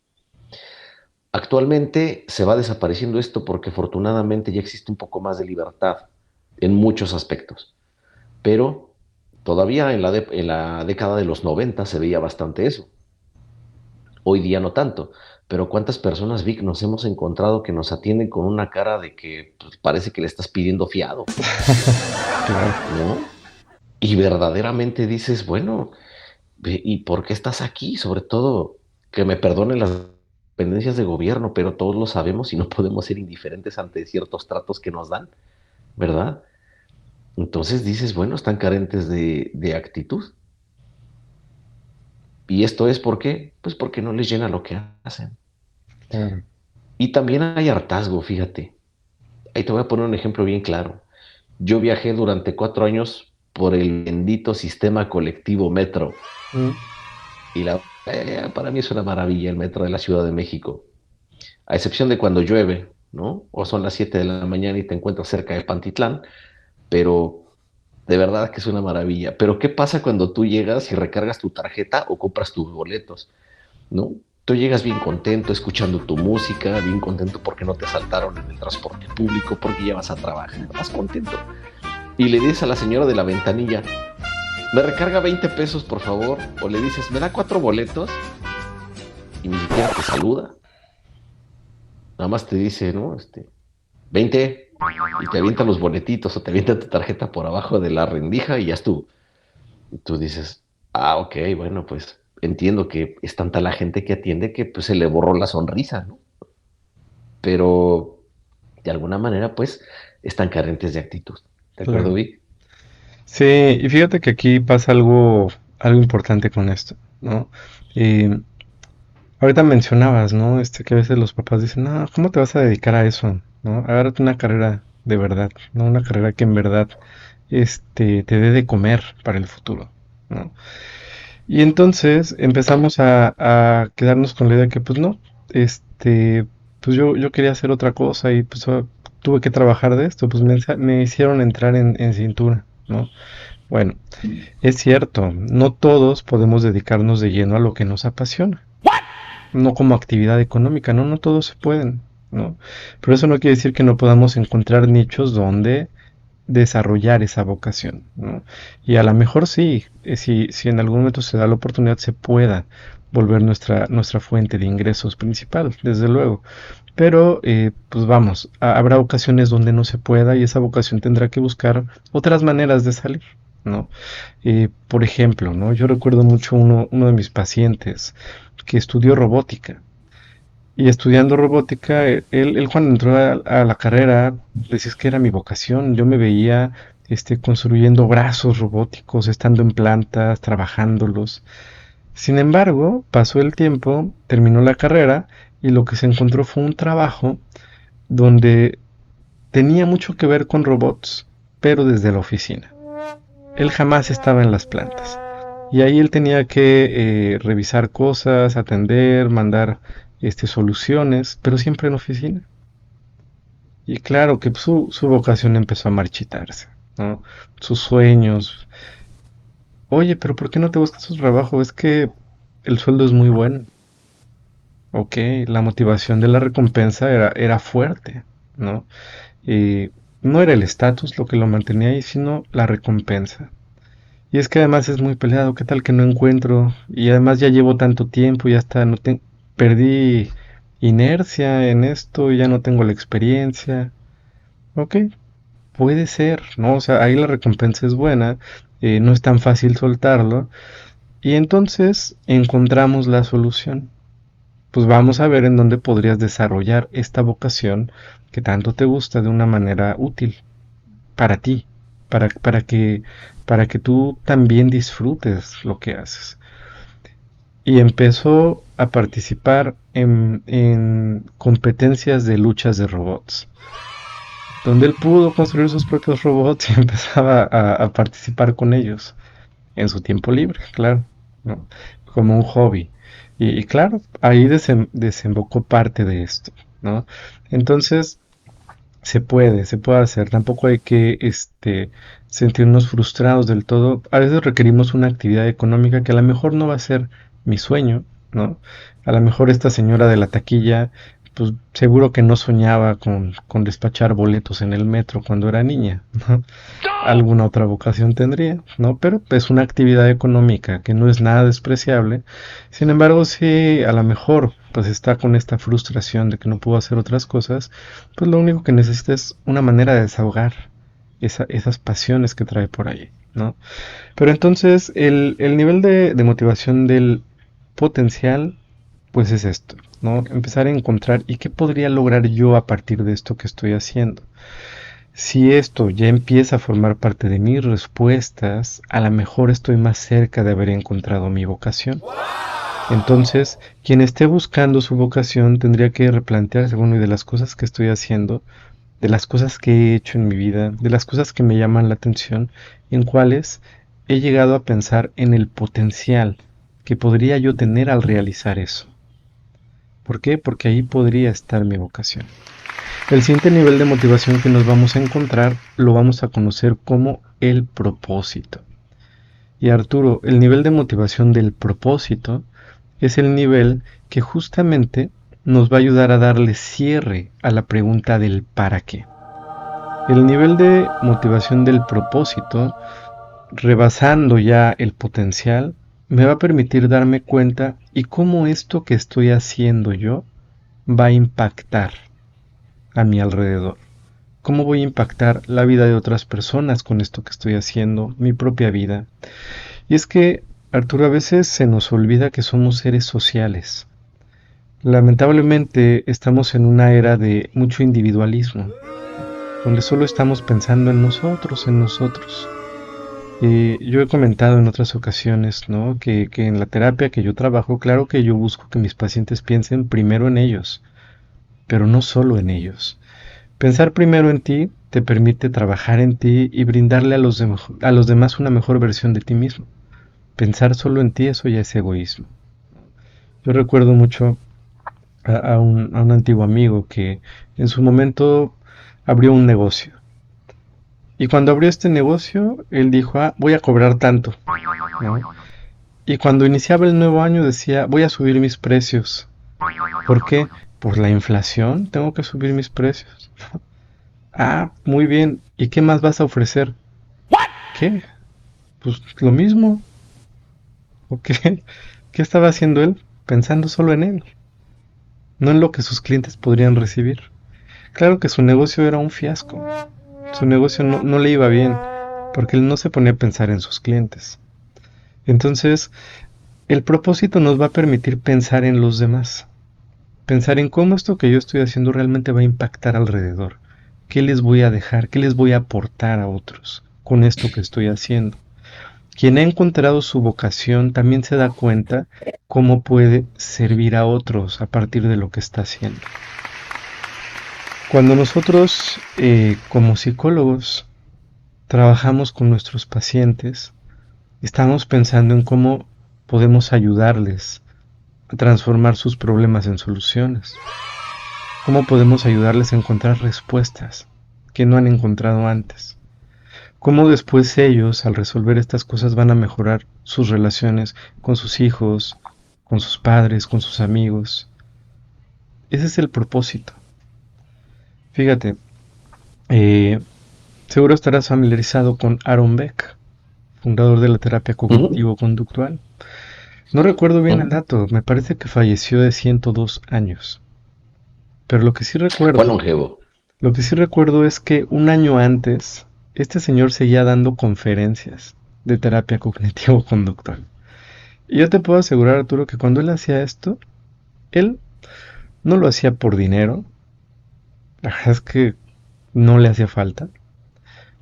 Actualmente se va desapareciendo esto porque afortunadamente ya existe un poco más de libertad en muchos aspectos. Pero todavía en la década de los 90 se veía bastante eso. Hoy día no tanto. Pero ¿cuántas personas, Vic, nos hemos encontrado que nos atienden con una cara de que pues, parece que le estás pidiendo fiado? Claro. ¿No? Y verdaderamente dices, bueno, ¿y por qué estás aquí? Sobre todo, que me perdonen las dependencias de gobierno, pero todos lo sabemos y no podemos ser indiferentes ante ciertos tratos que nos dan, ¿verdad? Entonces dices, bueno, están carentes de actitud. ¿Y esto es por qué? Pues porque no les llena lo que hacen. Claro. Y también hay hartazgo, fíjate. Ahí te voy a poner un ejemplo bien claro. Yo viajé durante 4 años por el bendito sistema colectivo metro. Mm. Y para mí es una maravilla el metro de la Ciudad de México. A excepción de cuando llueve, ¿no? O son las 7 de la mañana y te encuentras cerca de Pantitlán, pero de verdad que es una maravilla. Pero ¿qué pasa cuando tú llegas y recargas tu tarjeta o compras tus boletos, ¿no? Tú llegas bien contento, escuchando tu música, bien contento porque no te asaltaron en el transporte público, porque ya vas a trabajar, vas contento. Y le dices a la señora de la ventanilla, me recarga 20 pesos, por favor. O le dices, me da 4 boletos. Y ni siquiera te saluda. Nada más te dice, ¿no? 20. Y te avienta los boletitos o te avienta tu tarjeta por abajo de la rendija y ya estuvo. Y tú dices, ah, ok, bueno, pues entiendo que es tanta la gente que atiende que pues se le borró la sonrisa, ¿no? Pero de alguna manera, pues, están carentes de actitud. ¿De acuerdo, Claro. Vic? Sí, y fíjate que aquí pasa algo importante con esto, ¿no? Eh, Ahorita mencionabas, ¿no? Que a veces los papás dicen, no, ¿cómo te vas a dedicar a eso? ¿No? Agárrate una carrera de verdad, ¿no? Una carrera que en verdad, te dé de comer para el futuro, ¿no? Y entonces empezamos a quedarnos con la idea que, pues no, pues yo quería hacer otra cosa y pues tuve que trabajar de esto, pues me hicieron entrar en cintura, ¿no? Bueno, es cierto, no todos podemos dedicarnos de lleno a lo que nos apasiona, no como actividad económica, no todos se pueden, ¿no? Pero eso no quiere decir que no podamos encontrar nichos donde desarrollar esa vocación, ¿no? Y a lo mejor sí, si en algún momento se da la oportunidad, se pueda volver nuestra fuente de ingresos principal, desde luego. Pero, pues vamos, habrá ocasiones donde no se pueda y esa vocación tendrá que buscar otras maneras de salir, ¿no? Por ejemplo, ¿no? Yo recuerdo mucho uno de mis pacientes que estudió robótica Y estudiando robótica, él cuando entró a la carrera, decía es que era mi vocación. Yo me veía construyendo brazos robóticos, estando en plantas, trabajándolos. Sin embargo, pasó el tiempo, terminó la carrera y lo que se encontró fue un trabajo donde tenía mucho que ver con robots, pero desde la oficina. Él jamás estaba en las plantas. Y ahí él tenía que revisar cosas, atender, mandar soluciones, pero siempre en oficina. Y claro que su vocación empezó a marchitarse, ¿no? Sus sueños. Oye, pero ¿por qué no te buscas otro trabajo? Es que el sueldo es muy bueno. Ok, la motivación de la recompensa era fuerte, ¿no? Y no era el estatus lo que lo mantenía ahí, sino la recompensa. Y es que además es muy peleado, ¿qué tal que no encuentro? Y además ya llevo tanto tiempo, ya está, perdí inercia en esto, y ya no tengo la experiencia. Ok, puede ser, ¿no? O sea, ahí la recompensa es buena, no es tan fácil soltarlo, y entonces encontramos la solución. Pues vamos a ver en dónde podrías desarrollar esta vocación que tanto te gusta de una manera útil para ti, para, para que, para que tú también disfrutes lo que haces. Y empezó a participar en competencias de luchas de robots, donde él pudo construir sus propios robots y empezaba a participar con ellos en su tiempo libre, claro, ¿no? Como un hobby. Y claro, ahí desembocó parte de esto, ¿no? Entonces, se puede hacer. Tampoco hay que sentirnos frustrados del todo. A veces requerimos una actividad económica que a lo mejor no va a ser mi sueño, ¿no? A lo mejor esta señora de la taquilla, pues seguro que no soñaba con despachar boletos en el metro cuando era niña, ¿no? Alguna otra vocación tendría, ¿no? Pero es una actividad económica que no es nada despreciable. Sin embargo, si a lo mejor pues está con esta frustración de que no pudo hacer otras cosas, pues lo único que necesita es una manera de desahogar esas pasiones que trae por ahí, ¿no? Pero entonces el nivel de motivación del potencial, pues es esto, ¿no? Empezar a encontrar y qué podría lograr yo a partir de esto que estoy haciendo. Si esto ya empieza a formar parte de mis respuestas, a lo mejor estoy más cerca de haber encontrado mi vocación. Entonces, quien esté buscando su vocación tendría que replantearse, bueno, y de las cosas que estoy haciendo, de las cosas que he hecho en mi vida, de las cosas que me llaman la atención, en cuáles he llegado a pensar en el potencial que podría yo tener al realizar eso. ¿Por qué? Porque ahí podría estar mi vocación. El siguiente nivel de motivación que nos vamos a encontrar lo vamos a conocer como el propósito. Y Arturo, el nivel de motivación del propósito es el nivel que justamente nos va a ayudar a darle cierre a la pregunta del para qué. El nivel de motivación del propósito, rebasando ya el potencial, me va a permitir darme cuenta y cómo esto que estoy haciendo yo va a impactar a mi alrededor. ¿Cómo voy a impactar la vida de otras personas con esto que estoy haciendo, mi propia vida? Y es que, Arturo, a veces se nos olvida que somos seres sociales. Lamentablemente estamos en una era de mucho individualismo, donde solo estamos pensando en nosotros, en nosotros. Yo he comentado en otras ocasiones, ¿no? que en la terapia que yo trabajo, claro que yo busco que mis pacientes piensen primero en ellos, pero no solo en ellos. Pensar primero en ti te permite trabajar en ti y brindarle a los demás una mejor versión de ti mismo. Pensar solo en ti, eso ya es egoísmo. Yo recuerdo mucho a un antiguo amigo que en su momento abrió un negocio. Y cuando abrió este negocio, él dijo, voy a cobrar tanto, ¿no? Y cuando iniciaba el nuevo año decía, voy a subir mis precios. ¿Por qué? Por la inflación, tengo que subir mis precios. Muy bien. ¿Y qué más vas a ofrecer? ¿Qué? Pues lo mismo. ¿Ok? ¿Qué estaba haciendo él? Pensando solo en él, no en lo que sus clientes podrían recibir. Claro que su negocio era un fiasco. Su negocio no le iba bien, porque él no se ponía a pensar en sus clientes. Entonces, el propósito nos va a permitir pensar en los demás. Pensar en cómo esto que yo estoy haciendo realmente va a impactar alrededor. ¿Qué les voy a dejar? ¿Qué les voy a aportar a otros con esto que estoy haciendo? Quien ha encontrado su vocación también se da cuenta cómo puede servir a otros a partir de lo que está haciendo. Cuando nosotros, como psicólogos, trabajamos con nuestros pacientes, estamos pensando en cómo podemos ayudarles a transformar sus problemas en soluciones. Cómo podemos ayudarles a encontrar respuestas que no han encontrado antes. Cómo después ellos, al resolver estas cosas, van a mejorar sus relaciones con sus hijos, con sus padres, con sus amigos. Ese es el propósito. Fíjate, seguro estarás familiarizado con Aaron Beck, fundador de la terapia cognitivo-conductual. No recuerdo bien el dato, me parece que falleció de 102 años. Pero lo que sí Fue longevo. recuerdo es que un año antes, este señor seguía dando conferencias de terapia cognitivo-conductual. Y yo te puedo asegurar, Arturo, que cuando él hacía esto, él no lo hacía por dinero. La verdad es que no le hacía falta.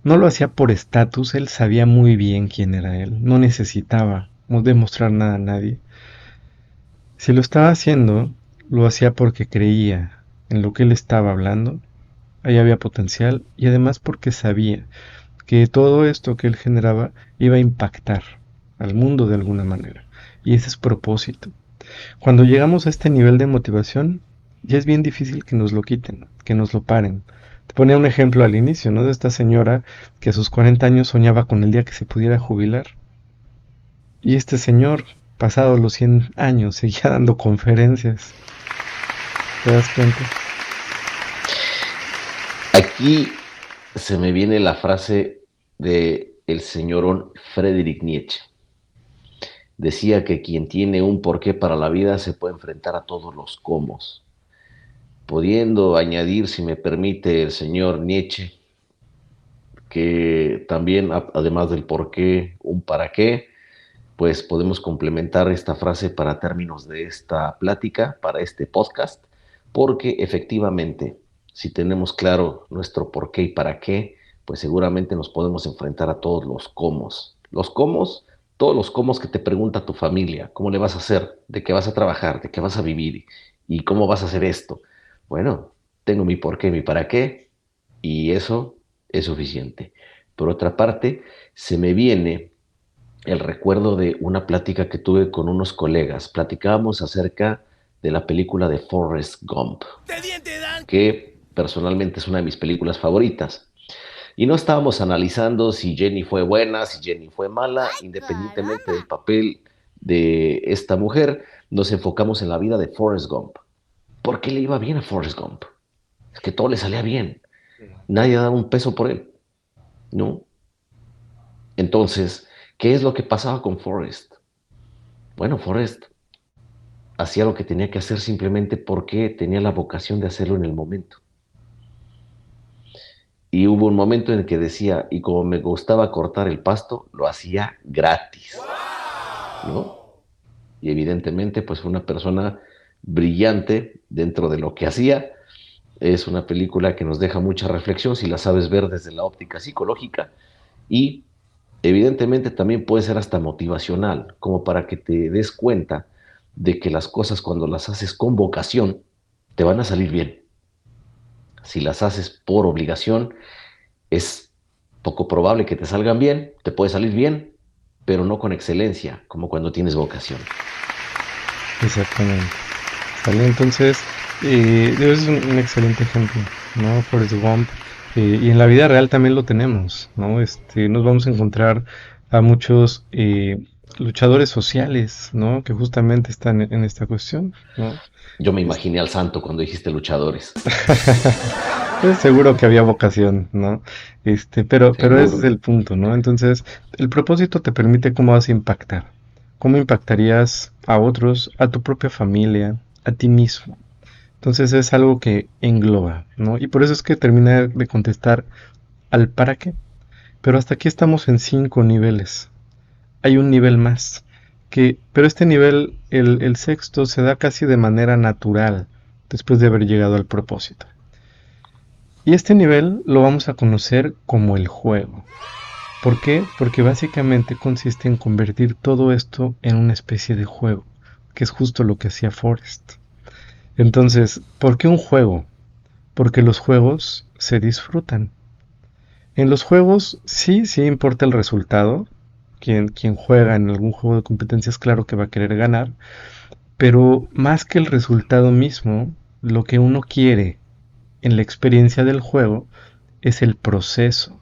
No lo hacía por estatus, él sabía muy bien quién era él. No necesitaba demostrar nada a nadie. Si lo estaba haciendo, lo hacía porque creía en lo que él estaba hablando. Ahí había potencial y además porque sabía que todo esto que él generaba iba a impactar al mundo de alguna manera. Y ese es propósito. Cuando llegamos a este nivel de motivación, ya es bien difícil que nos lo quiten, que nos lo paren. Te ponía un ejemplo al inicio, ¿no? De esta señora que a sus 40 años soñaba con el día que se pudiera jubilar. Y este señor, pasados los 100 años, seguía dando conferencias. ¿Te das cuenta? Aquí se me viene la frase de el señorón Friedrich Nietzsche. Decía que quien tiene un porqué para la vida se puede enfrentar a todos los cómo. Pudiendo añadir, si me permite, el señor Nietzsche, que también, además del porqué, un para qué, pues podemos complementar esta frase para términos de esta plática, para este podcast, porque efectivamente, si tenemos claro nuestro porqué y para qué, pues seguramente nos podemos enfrentar a todos los cómo. Los cómo, todos los cómo que te pregunta tu familia, cómo le vas a hacer, de qué vas a trabajar, de qué vas a vivir y cómo vas a hacer esto. Bueno, tengo mi porqué, mi para qué, y eso es suficiente. Por otra parte, se me viene el recuerdo de una plática que tuve con unos colegas. Platicábamos acerca de la película de Forrest Gump, que personalmente es una de mis películas favoritas. Y no estábamos analizando si Jenny fue buena, si Jenny fue mala, independientemente del papel de esta mujer, nos enfocamos en la vida de Forrest Gump. ¿Por qué le iba bien a Forrest Gump? Es que todo le salía bien. Nadie daba un peso por él, ¿no? Entonces, ¿qué es lo que pasaba con Forrest? Bueno, Forrest hacía lo que tenía que hacer simplemente porque tenía la vocación de hacerlo en el momento. Y hubo un momento en el que decía, y como me gustaba cortar el pasto, lo hacía gratis, ¿no? Y evidentemente, pues fue una persona brillante dentro de lo que hacía. Es una película que nos deja mucha reflexión si la sabes ver desde la óptica psicológica y evidentemente también puede ser hasta motivacional, como para que te des cuenta de que las cosas cuando las haces con vocación te van a salir bien. Si las haces por obligación es poco probable que te salgan bien, te puede salir bien, pero no con excelencia, como cuando tienes vocación. Exactamente. ¿Vale? Entonces, es un excelente ejemplo, ¿no? Forrest Gump. Y en la vida real también lo tenemos, ¿no? Nos vamos a encontrar a muchos luchadores sociales, ¿no? Que justamente están en esta cuestión, ¿no? Yo me imaginé al santo cuando dijiste luchadores. Pues seguro que había vocación, ¿no? Pero ese es Seguro. el punto, ¿no? Entonces, el propósito te permite cómo vas a impactar. ¿Cómo impactarías a otros, a tu propia familia, a ti mismo? Entonces es algo que engloba, ¿no? Y por eso es que termina de contestar al para qué. Pero hasta aquí estamos en 5 niveles. Hay un nivel más. Pero este nivel, el sexto, se da casi de manera natural después de haber llegado al propósito. Y este nivel lo vamos a conocer como el juego. ¿Por qué? Porque básicamente consiste en convertir todo esto en una especie de juego, que es justo lo que hacía Forrest. Entonces, ¿por qué un juego? Porque los juegos se disfrutan. En los juegos sí importa el resultado. Quien juega en algún juego de competencias, claro que va a querer ganar, pero más que el resultado mismo, lo que uno quiere en la experiencia del juego es el proceso,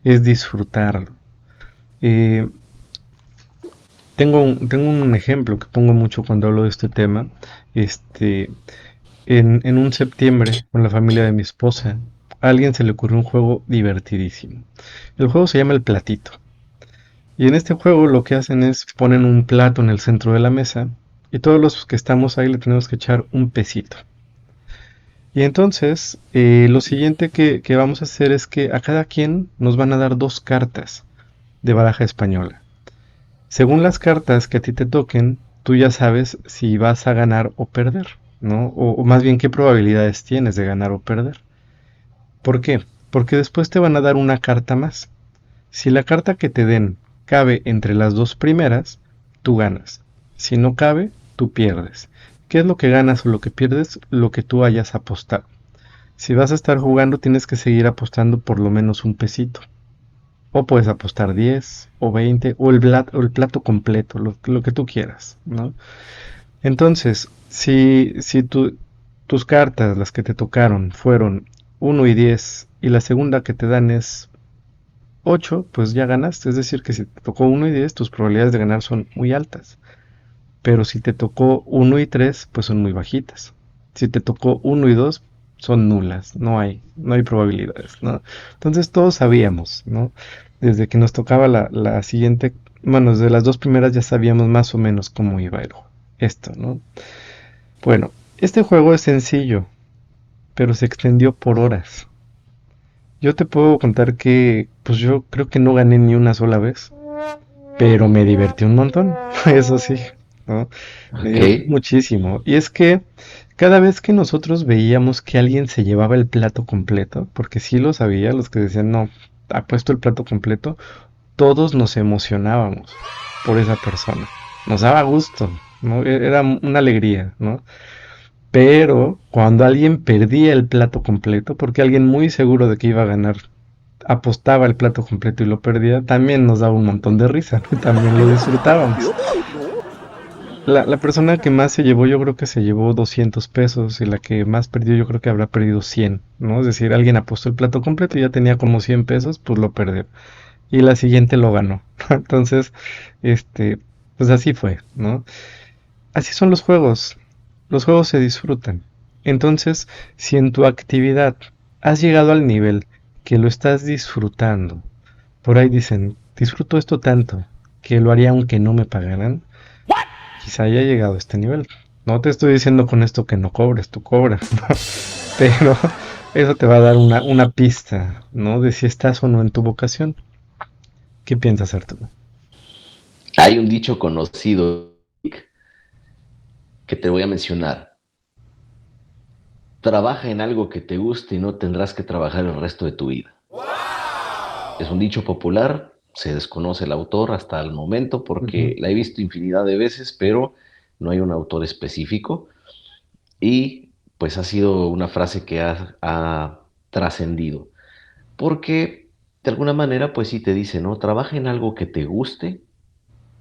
es disfrutarlo. Eh, tengo un ejemplo que pongo mucho cuando hablo de este tema. Este, en un septiembre, con la familia de mi esposa, a alguien se le ocurrió un juego divertidísimo. El juego se llama El Platito. Y en este juego lo que hacen es ponen un plato en el centro de la mesa y todos los que estamos ahí le tenemos que echar un pesito. Y entonces lo siguiente que vamos a hacer es que a cada quien nos van a dar 2 cartas de baraja española. Según las cartas que a ti te toquen, tú ya sabes si vas a ganar o perder, ¿no? O más bien qué probabilidades tienes de ganar o perder. ¿Por qué? Porque después te van a dar una carta más. Si la carta que te den cabe entre las 2 primeras, tú ganas. Si no cabe, tú pierdes. ¿Qué es lo que ganas o lo que pierdes? Lo que tú hayas apostado. Si vas a estar jugando, tienes que seguir apostando por lo menos un pesito. O puedes apostar 10 o 20 o el plato completo, lo que tú quieras, ¿no? Entonces, si tus cartas, las que te tocaron, fueron 1 y 10 y la segunda que te dan es 8, pues ya ganaste. Es decir, que si te tocó 1 y 10, tus probabilidades de ganar son muy altas. Pero si te tocó 1 y 3, pues son muy bajitas. Si te tocó 1 y 2, son nulas. No hay probabilidades, ¿no? Entonces todos sabíamos, ¿no? Desde que nos tocaba la siguiente, bueno, desde las 2 primeras ya sabíamos más o menos cómo iba esto, ¿no? Bueno, este juego es sencillo, pero se extendió por horas. Yo te puedo contar que, pues yo creo que no gané ni una sola vez, pero me divertí un montón, eso sí, ¿no? Me divertí Ok. muchísimo. Y es que cada vez que nosotros veíamos que alguien se llevaba el plato completo, porque sí lo sabía, los que decían, no, ha puesto el plato completo, todos nos emocionábamos por esa persona. Nos daba gusto, ¿no? Era una alegría, ¿no? Pero cuando alguien perdía el plato completo, porque alguien muy seguro de que iba a ganar apostaba el plato completo y lo perdía, también nos daba un montón de risa, ¿no? También lo disfrutábamos. La persona que más se llevó, yo creo que se llevó 200 pesos y la que más perdió, yo creo que habrá perdido 100, ¿no? Es decir, alguien apostó el plato completo y ya tenía como 100 pesos, pues lo perdió. Y la siguiente lo ganó. Entonces, pues así fue, ¿no? Así son los juegos. Los juegos se disfrutan. Entonces, si en tu actividad has llegado al nivel que lo estás disfrutando, por ahí dicen, disfruto esto tanto que lo haría aunque no me pagaran, quizá haya llegado a este nivel. No te estoy diciendo con esto que no cobres, tú cobras, ¿no? Pero eso te va a dar una pista, ¿no? De si estás o no en tu vocación. ¿Qué piensas, Arturo? Hay un dicho conocido que te voy a mencionar. Trabaja en algo que te guste y no tendrás que trabajar el resto de tu vida. Es un dicho popular, se desconoce el autor hasta el momento porque Ujú. la he visto infinidad de veces, pero no hay un autor específico y pues ha sido una frase que ha trascendido. Porque de alguna manera pues sí te dice, ¿no? Trabaja en algo que te guste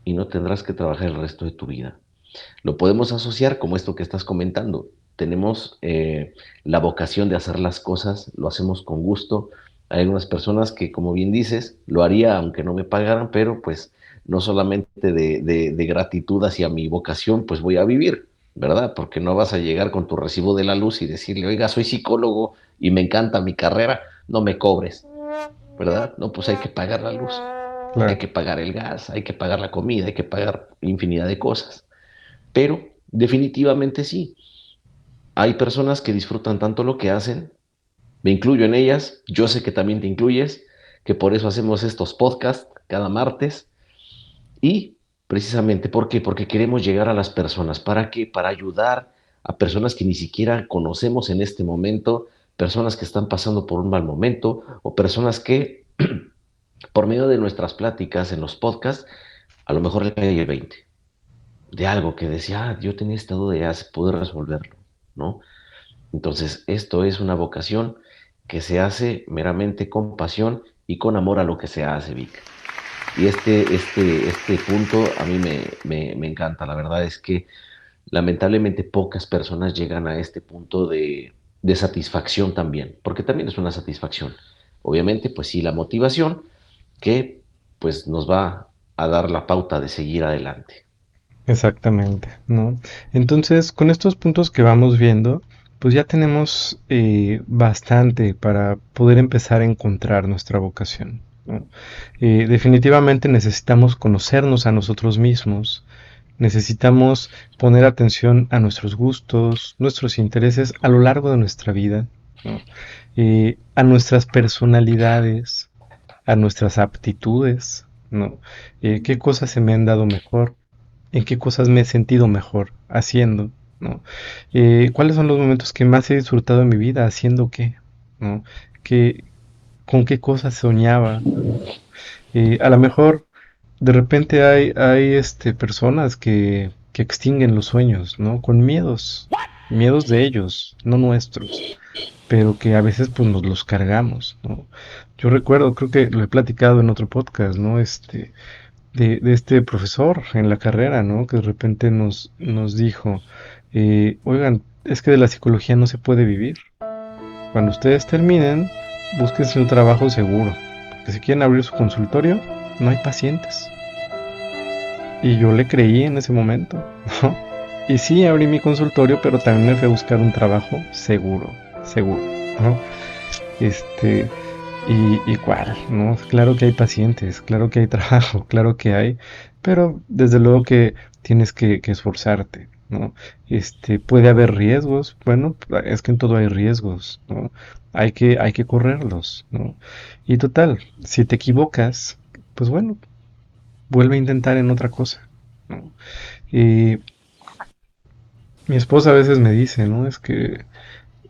y no tendrás que trabajar el resto de tu vida. Lo podemos asociar como esto que estás comentando. Tenemos la vocación de hacer las cosas, lo hacemos con gusto. Hay algunas personas que, como bien dices, lo haría aunque no me pagaran, pero pues no solamente de gratitud hacia mi vocación, pues voy a vivir, ¿verdad? Porque no vas a llegar con tu recibo de la luz y decirle, oiga, soy psicólogo y me encanta mi carrera, no me cobres, ¿verdad? No, pues hay que pagar la luz, hay Claro. que pagar el gas, hay que pagar la comida, hay que pagar infinidad de cosas. Pero definitivamente sí. Hay personas que disfrutan tanto lo que hacen, me incluyo en ellas, yo sé que también te incluyes, que por eso hacemos estos podcasts cada martes y precisamente, ¿por qué? Porque queremos llegar a las personas. ¿Para qué? Para ayudar a personas que ni siquiera conocemos en este momento, personas que están pasando por un mal momento o personas que por medio de nuestras pláticas en los podcasts, a lo mejor le cae el 20 de algo que decía, yo tenía esta duda y ya se pudo resolverlo, ¿no? Entonces, esto es una vocación que se hace meramente con pasión y con amor a lo que se hace, Vic. Y este punto a mí me encanta. La verdad es que lamentablemente pocas personas llegan a este punto de satisfacción también, porque también es una satisfacción. Obviamente, pues sí, la motivación que pues nos va a dar la pauta de seguir adelante. Exactamente, ¿no? Entonces, con estos puntos que vamos viendo, pues ya tenemos bastante para poder empezar a encontrar nuestra vocación, ¿no? Definitivamente necesitamos conocernos a nosotros mismos, necesitamos poner atención a nuestros gustos, nuestros intereses a lo largo de nuestra vida, ¿no? A nuestras personalidades, a nuestras aptitudes, ¿no? ¿Qué cosas se me han dado mejor? ¿En qué cosas me he sentido mejor haciendo? ¿No? ¿Cuáles son los momentos que más he disfrutado en mi vida haciendo qué? ¿No? ¿Qué, con qué cosas soñaba? ¿No? A lo mejor de repente hay personas que extinguen los sueños, ¿no? Con miedos, miedos de ellos, no nuestros, pero que a veces pues nos los cargamos, ¿no? Yo recuerdo, creo que lo he platicado en otro podcast, ¿no? De este profesor en la carrera, ¿no? Que de repente nos dijo, oigan, es que de la psicología no se puede vivir. Cuando ustedes terminen, búsquense un trabajo seguro, porque si quieren abrir su consultorio, no hay pacientes. Y yo le creí en ese momento, ¿no? Y sí, abrí mi consultorio, pero también me fui a buscar un trabajo seguro, seguro, ¿no? Este, y cuál, ¿no? Claro que hay pacientes, claro que hay trabajo, claro que hay, pero desde luego que tienes que esforzarte, ¿no? Puede haber riesgos, bueno, es que en todo hay riesgos, ¿no? Hay que correrlos, ¿no? Y total, si te equivocas, pues bueno, vuelve a intentar en otra cosa, ¿no? Y mi esposa a veces me dice, ¿no? Es que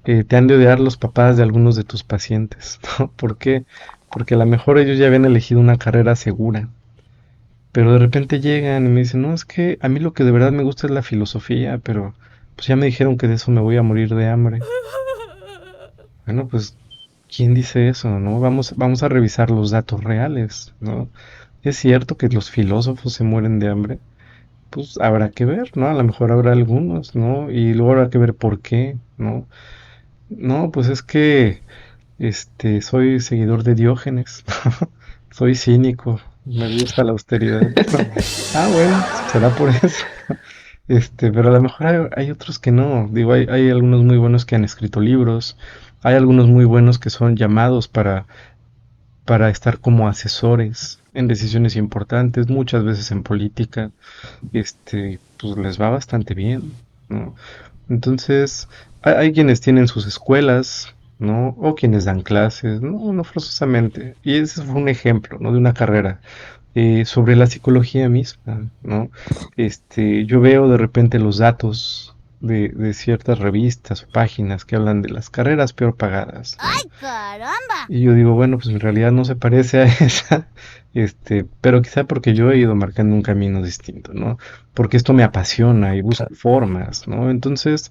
te han de odiar los papás de algunos de tus pacientes, ¿no? ¿Por qué? Porque a lo mejor ellos ya habían elegido una carrera segura, pero de repente llegan y me dicen, no, es que a mí lo que de verdad me gusta es la filosofía, pero pues ya me dijeron que de eso me voy a morir de hambre. Bueno, pues, ¿quién dice eso, no? Vamos a revisar los datos reales, ¿no? ¿Es cierto que los filósofos se mueren de hambre? Pues habrá que ver, ¿no? A lo mejor habrá algunos, ¿no? Y luego habrá que ver por qué, ¿no? No, pues es que soy seguidor de Diógenes. Soy cínico. Me gusta la austeridad. Ah, bueno, será por eso. Pero a lo mejor hay otros que no. Digo, hay algunos muy buenos que han escrito libros. Hay algunos muy buenos que son llamados para estar como asesores en decisiones importantes, muchas veces en política. Pues les va bastante bien, ¿no? Entonces, hay quienes tienen sus escuelas, ¿no? O quienes dan clases, no, no forzosamente. Y ese fue un ejemplo, ¿no? De una carrera sobre la psicología misma, ¿no? Yo veo de repente los datos de ciertas revistas o páginas que hablan de las carreras peor pagadas, ¿no? ¡Ay, caramba! Y yo digo, bueno, pues en realidad no se parece a esa, pero quizá porque yo he ido marcando un camino distinto, ¿no? Porque esto me apasiona y busco formas, ¿no? Entonces,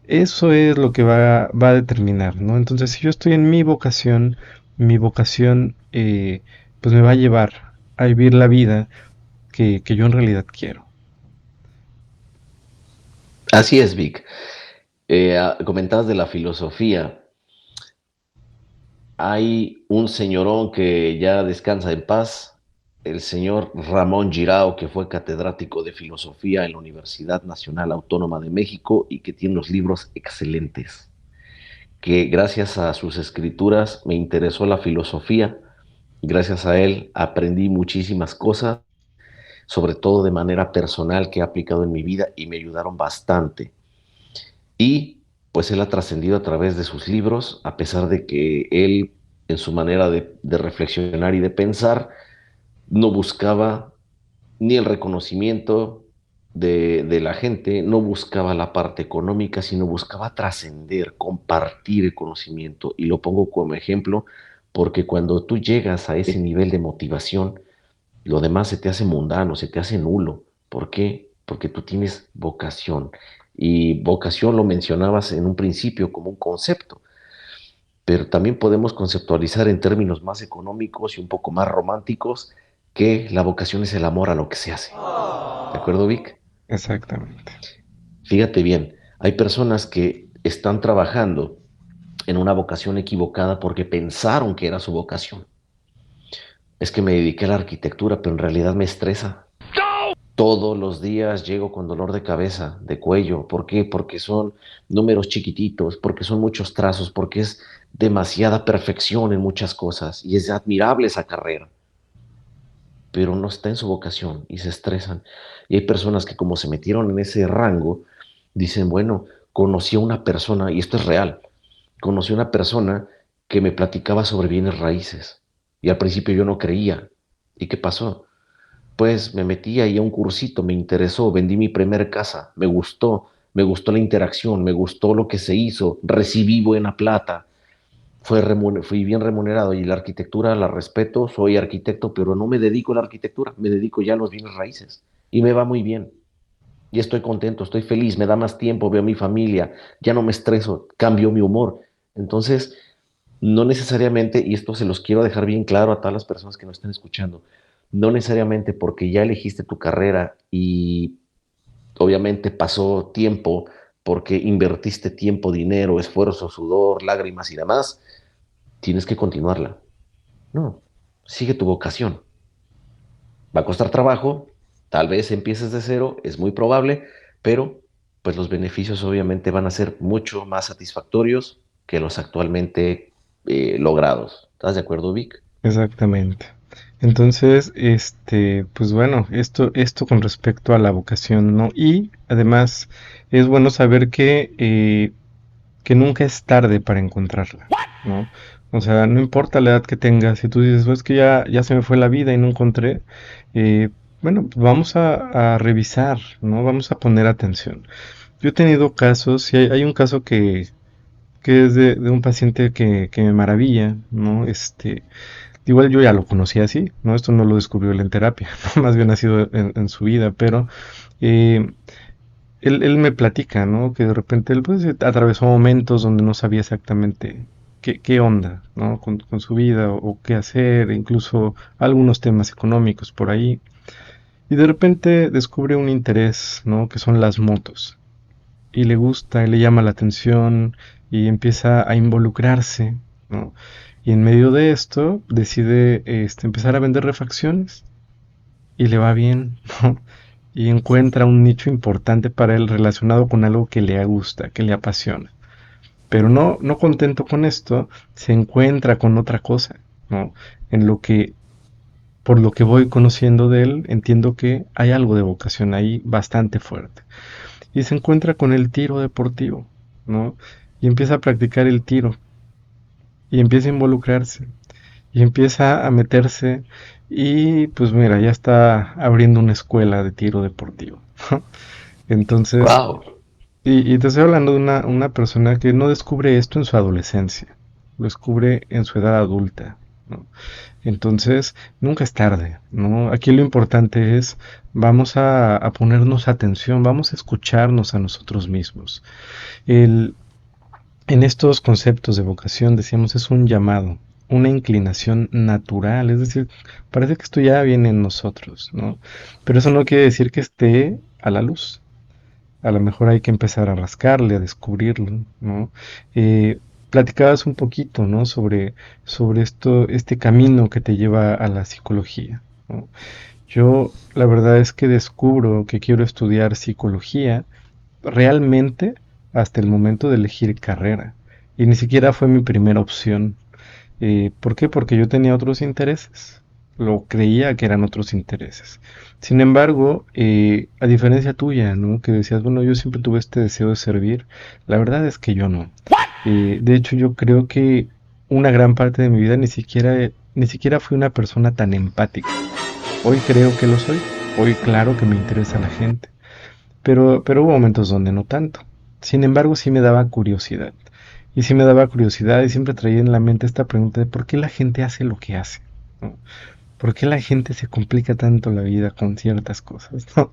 eso es lo que va a determinar, ¿no? Entonces, si yo estoy en mi vocación, pues me va a llevar a vivir la vida que yo en realidad quiero. Así es, Vic. Comentabas de la filosofía. Hay un señorón que ya descansa en paz, el señor Ramón Girao, que fue catedrático de filosofía en la Universidad Nacional Autónoma de México y que tiene unos libros excelentes, que gracias a sus escrituras me interesó la filosofía, gracias a él aprendí muchísimas cosas, sobre todo de manera personal que he aplicado en mi vida y me ayudaron bastante. Y pues él ha trascendido a través de sus libros, a pesar de que él, en su manera de reflexionar y de pensar, no buscaba ni el reconocimiento, de la gente no buscaba la parte económica, sino buscaba trascender, compartir el conocimiento. Y lo pongo como ejemplo porque cuando tú llegas a ese nivel de motivación, lo demás se te hace mundano, se te hace nulo. ¿Por qué? Porque tú tienes vocación. Y vocación lo mencionabas en un principio como un concepto, pero también podemos conceptualizar en términos más económicos y un poco más románticos que la vocación es el amor a lo que se hace. ¿De acuerdo, Vic? Exactamente. Fíjate bien, hay personas que están trabajando en una vocación equivocada porque pensaron que era su vocación. Es que me dediqué a la arquitectura, pero en realidad me estresa. Todos los días llego con dolor de cabeza, de cuello. ¿Por qué? Porque son números chiquititos, porque son muchos trazos, porque es demasiada perfección en muchas cosas y es admirable esa carrera, pero no está en su vocación y se estresan. Y hay personas que como se metieron en ese rango, dicen, bueno, conocí a una persona, y esto es real, conocí a una persona que me platicaba sobre bienes raíces y al principio yo no creía. ¿Y qué pasó? Pues me metí ahí a un cursito, me interesó, vendí mi primer casa, me gustó la interacción, me gustó lo que se hizo, recibí buena plata, fui bien remunerado y la arquitectura la respeto, soy arquitecto, pero no me dedico a la arquitectura, me dedico ya a los bienes raíces y me va muy bien. Y estoy contento, estoy feliz, me da más tiempo, veo a mi familia, ya no me estreso, cambio mi humor. Entonces, no necesariamente, y esto se los quiero dejar bien claro a todas las personas que nos están escuchando, no necesariamente porque ya elegiste tu carrera y obviamente pasó tiempo, porque invertiste tiempo, dinero, esfuerzo, sudor, lágrimas y demás, tienes que continuarla. No, sigue tu vocación. Va a costar trabajo, tal vez empieces de cero, es muy probable, pero pues los beneficios obviamente van a ser mucho más satisfactorios que los actualmente logrados. ¿Estás de acuerdo, Vic? Exactamente. Entonces, pues bueno, esto con respecto a la vocación, ¿no? Y además es bueno saber que nunca es tarde para encontrarla, ¿no? O sea, no importa la edad que tengas, si tú dices, pues que ya se me fue la vida y no encontré, eh, bueno, pues vamos a revisar, ¿no? Vamos a poner atención. Yo he tenido casos, y hay un caso que es de un paciente que me maravilla, ¿no? Igual yo ya lo conocía así, ¿no? Esto no lo descubrió él en terapia, ¿no? Más bien ha sido en su vida, pero eh, él me platica, ¿no? Que de repente él pues atravesó momentos donde no sabía exactamente qué onda, ¿no? Con su vida o qué hacer, incluso algunos temas económicos por ahí. Y de repente descubre un interés, ¿no? Que son las motos. Y le gusta, y le llama la atención y empieza a involucrarse, ¿no? Y en medio de esto decide empezar a vender refacciones y le va bien, ¿no? Y encuentra un nicho importante para él relacionado con algo que le gusta, que le apasiona. Pero no contento con esto, se encuentra con otra cosa, ¿no? En lo que, por lo que voy conociendo de él, entiendo que hay algo de vocación ahí bastante fuerte. Y se encuentra con el tiro deportivo, ¿no? Y empieza a practicar el tiro, y empieza a involucrarse, y empieza a meterse, y pues mira, ya está abriendo una escuela de tiro deportivo. Entonces, Wow. y te estoy hablando de una persona que no descubre esto en su adolescencia, lo descubre en su edad adulta, ¿no? Entonces, nunca es tarde, ¿no? Aquí lo importante es, vamos a ponernos atención, vamos a escucharnos a nosotros mismos. El, en estos conceptos de vocación, decíamos, es un llamado, una inclinación natural, es decir, parece que esto ya viene en nosotros, ¿no? Pero eso no quiere decir que esté a la luz. A lo mejor hay que empezar a rascarle, a descubrirlo, ¿no? Platicabas un poquito, ¿no? Sobre esto, este camino que te lleva a la psicología, ¿no? Yo, la verdad es que descubro que quiero estudiar psicología realmente hasta el momento de elegir carrera. Y ni siquiera fue mi primera opción. ¿Por qué? Porque yo tenía otros intereses. Lo creía que eran otros intereses. Sin embargo, a diferencia tuya, ¿no? Que decías, bueno, yo siempre tuve este deseo de servir. La verdad es que yo no. De hecho, yo creo que una gran parte de mi vida ni siquiera fui una persona tan empática. Hoy creo que lo soy. Hoy claro que me interesa la gente. pero hubo momentos donde no tanto. Sin embargo, sí me daba curiosidad. Y sí me daba curiosidad y siempre traía en la mente esta pregunta de por qué la gente hace lo que hace, ¿no? ¿Por qué la gente se complica tanto la vida con ciertas cosas, ¿no?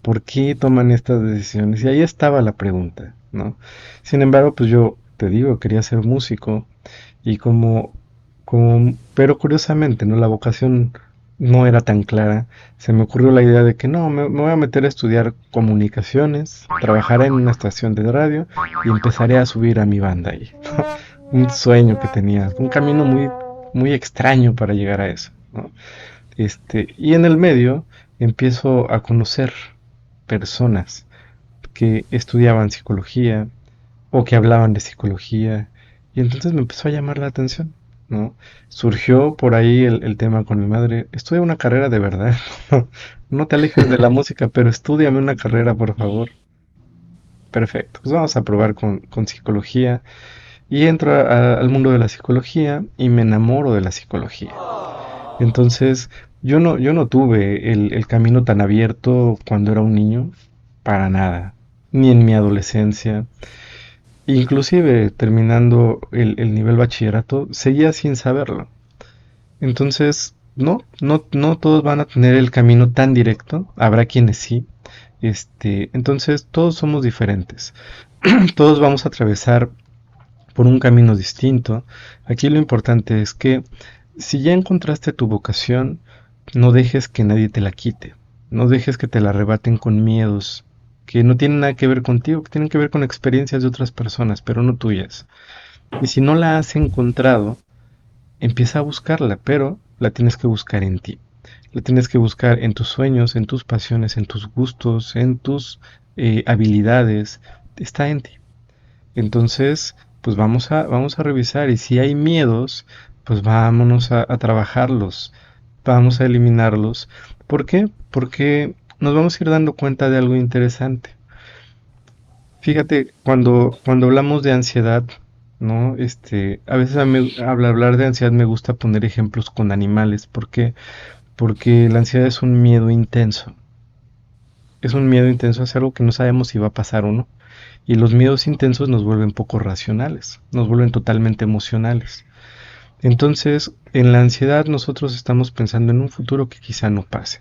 ¿Por qué toman estas decisiones? Y ahí estaba la pregunta, ¿no? Sin embargo, pues yo te digo, quería ser músico y pero curiosamente, ¿no? La vocación no era tan clara. Se me ocurrió la idea de que no, me voy a meter a estudiar comunicaciones, trabajaré en una estación de radio y empezaré a subir a mi banda ahí. Un sueño que tenía, un camino muy extraño para llegar a eso, ¿no? Y en el medio empiezo a conocer personas que estudiaban psicología o que hablaban de psicología y entonces me empezó a llamar la atención, ¿no? Surgió por ahí el tema con mi madre, estudia una carrera de verdad, no te alejes de la música, pero estúdiame una carrera, por favor. Perfecto, pues vamos a probar con psicología y entro al mundo de la psicología y me enamoro de la psicología. Entonces, yo no tuve el camino tan abierto cuando era un niño, para nada, ni en mi adolescencia. Inclusive terminando el nivel bachillerato, seguía sin saberlo. Entonces, no todos van a tener el camino tan directo, habrá quienes sí. Entonces, todos somos diferentes. Todos vamos a atravesar por un camino distinto. Aquí lo importante es que si ya encontraste tu vocación, no dejes que nadie te la quite. No dejes que te la arrebaten con miedos que no tienen nada que ver contigo, que tienen que ver con experiencias de otras personas, pero no tuyas. Y si no la has encontrado, empieza a buscarla, pero la tienes que buscar en ti. La tienes que buscar en tus sueños, en tus pasiones, en tus gustos, en tus habilidades. Está en ti. Entonces, pues vamos a revisar y si hay miedos, pues vámonos a trabajarlos, vamos a eliminarlos. ¿Por qué? Porque nos vamos a ir dando cuenta de algo interesante. Fíjate, cuando hablamos de ansiedad, ¿no? A veces al hablar de ansiedad me gusta poner ejemplos con animales. ¿Por qué? Porque la ansiedad es un miedo intenso. Es un miedo intenso hacia algo que no sabemos si va a pasar o no. Y los miedos intensos nos vuelven poco racionales, nos vuelven totalmente emocionales. Entonces, en la ansiedad nosotros estamos pensando en un futuro que quizá no pase.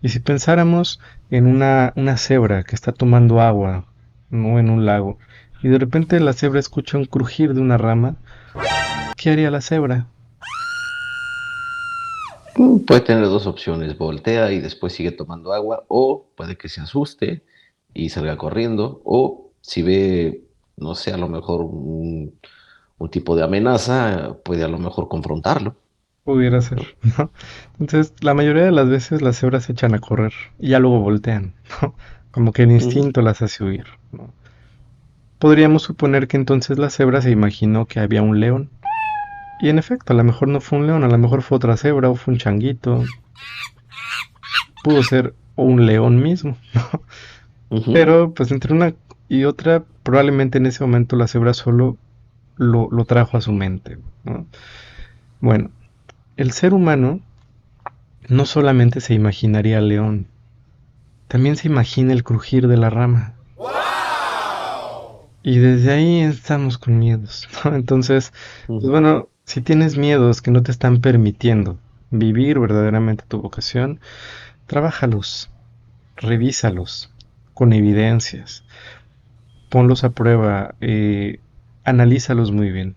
Y si pensáramos en una cebra que está tomando agua, no en un lago, y de repente la cebra escucha un crujir de una rama, ¿qué haría la cebra? Puede tener dos opciones, voltea y después sigue tomando agua, o puede que se asuste y salga corriendo, o si ve, no sé, a lo mejor un tipo de amenaza, puede a lo mejor confrontarlo. Pudiera ser, ¿no? Entonces, la mayoría de las veces las cebras se echan a correr y ya luego voltean, ¿no? Como que el Ujú. instinto las hace huir, ¿no? Podríamos suponer que entonces la cebra se imaginó que había un león. Y en efecto, a lo mejor no fue un león, a lo mejor fue otra cebra o fue un changuito. Pudo ser un león mismo. Ujú. Pero pues entre una y otra, probablemente en ese momento la cebra solo lo trajo a su mente, ¿no? Bueno, el ser humano no solamente se imaginaría al león, también se imagina el crujir de la rama. Y desde ahí estamos con miedos, ¿no? Entonces, pues Ujú. bueno, si tienes miedos que no te están permitiendo vivir verdaderamente tu vocación, trabájalos, revísalos con evidencias, ponlos a prueba, analízalos muy bien.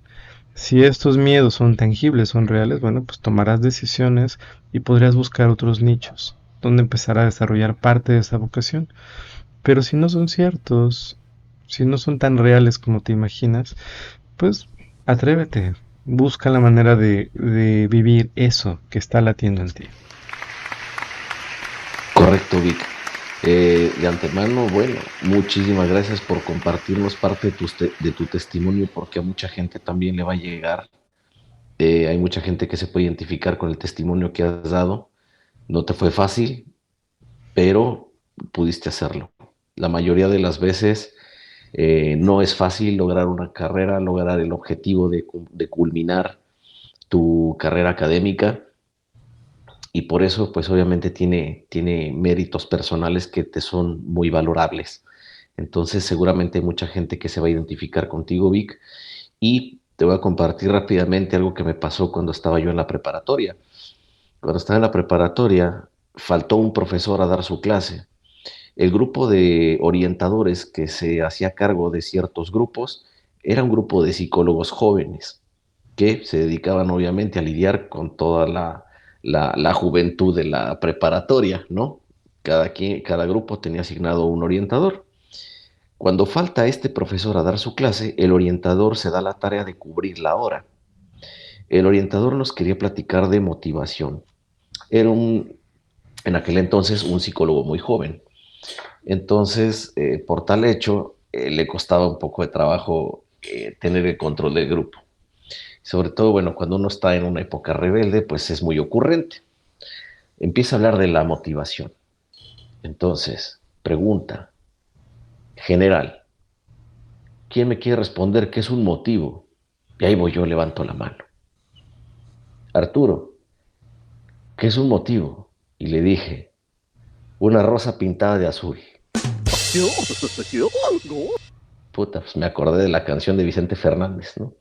Si estos miedos son tangibles, son reales, bueno, pues tomarás decisiones y podrías buscar otros nichos donde empezar a desarrollar parte de esa vocación. Pero si no son ciertos, si no son tan reales como te imaginas, pues atrévete, busca la manera de vivir eso que está latiendo en ti. Correcto, Vic. De antemano, bueno, muchísimas gracias por compartirnos parte de tu testimonio, porque a mucha gente también le va a llegar. Hay mucha gente que se puede identificar con el testimonio que has dado. No te fue fácil, pero pudiste hacerlo. La mayoría de las veces no es fácil lograr una carrera, lograr el objetivo de culminar tu carrera académica. y por eso pues obviamente tiene méritos personales que te son muy valorables. Entonces seguramente hay mucha gente que se va a identificar contigo, Vic, y te voy a compartir rápidamente algo que me pasó cuando estaba yo en la preparatoria. Cuando estaba en la preparatoria, faltó un profesor a dar su clase. El grupo de orientadores que se hacía cargo de ciertos grupos era un grupo de psicólogos jóvenes que se dedicaban obviamente a lidiar con toda la juventud de la preparatoria, ¿no? Cada grupo tenía asignado un orientador. Cuando falta este profesor a dar su clase, el orientador se da la tarea de cubrir la hora. El orientador nos quería platicar de motivación. Era en aquel entonces un psicólogo muy joven. Entonces, por tal hecho, le costaba un poco de trabajo tener el control del grupo. Sobre todo, bueno, cuando uno está en una época rebelde, pues es muy ocurrente. Empieza a hablar de la motivación. Entonces, pregunta general, ¿quién me quiere responder qué es un motivo? Y ahí voy yo, levanto la mano. Arturo, ¿qué es un motivo? Y le dije, una rosa pintada de azul. Puta, pues me acordé de la canción de Vicente Fernández, ¿no?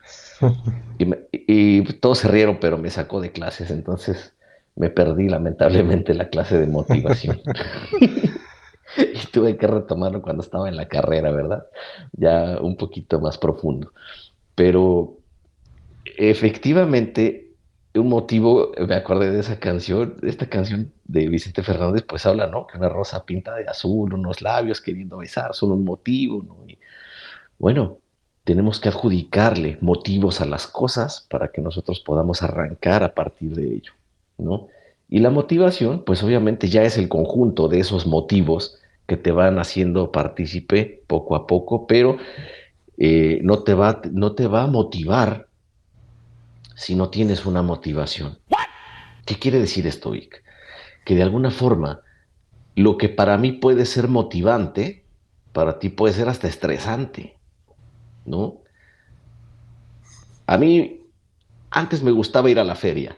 Y todos se rieron, pero me sacó de clases, entonces me perdí lamentablemente la clase de motivación. Y tuve que retomarlo cuando estaba en la carrera, ¿verdad? Ya un poquito más profundo. Pero efectivamente, un motivo, me acordé de esa canción, esta canción de Vicente Fernández, pues habla, ¿no? Que una rosa pinta de azul, unos labios queriendo besar, son un motivo, ¿no? Y bueno, tenemos que adjudicarle motivos a las cosas para que nosotros podamos arrancar a partir de ello, ¿no? Y la motivación, pues obviamente ya es el conjunto de esos motivos que te van haciendo partícipe poco a poco, pero no te va a motivar si no tienes una motivación. ¿Qué quiere decir esto, Vic? Que de alguna forma, lo que para mí puede ser motivante, para ti puede ser hasta estresante, ¿no? A mí antes me gustaba ir a la feria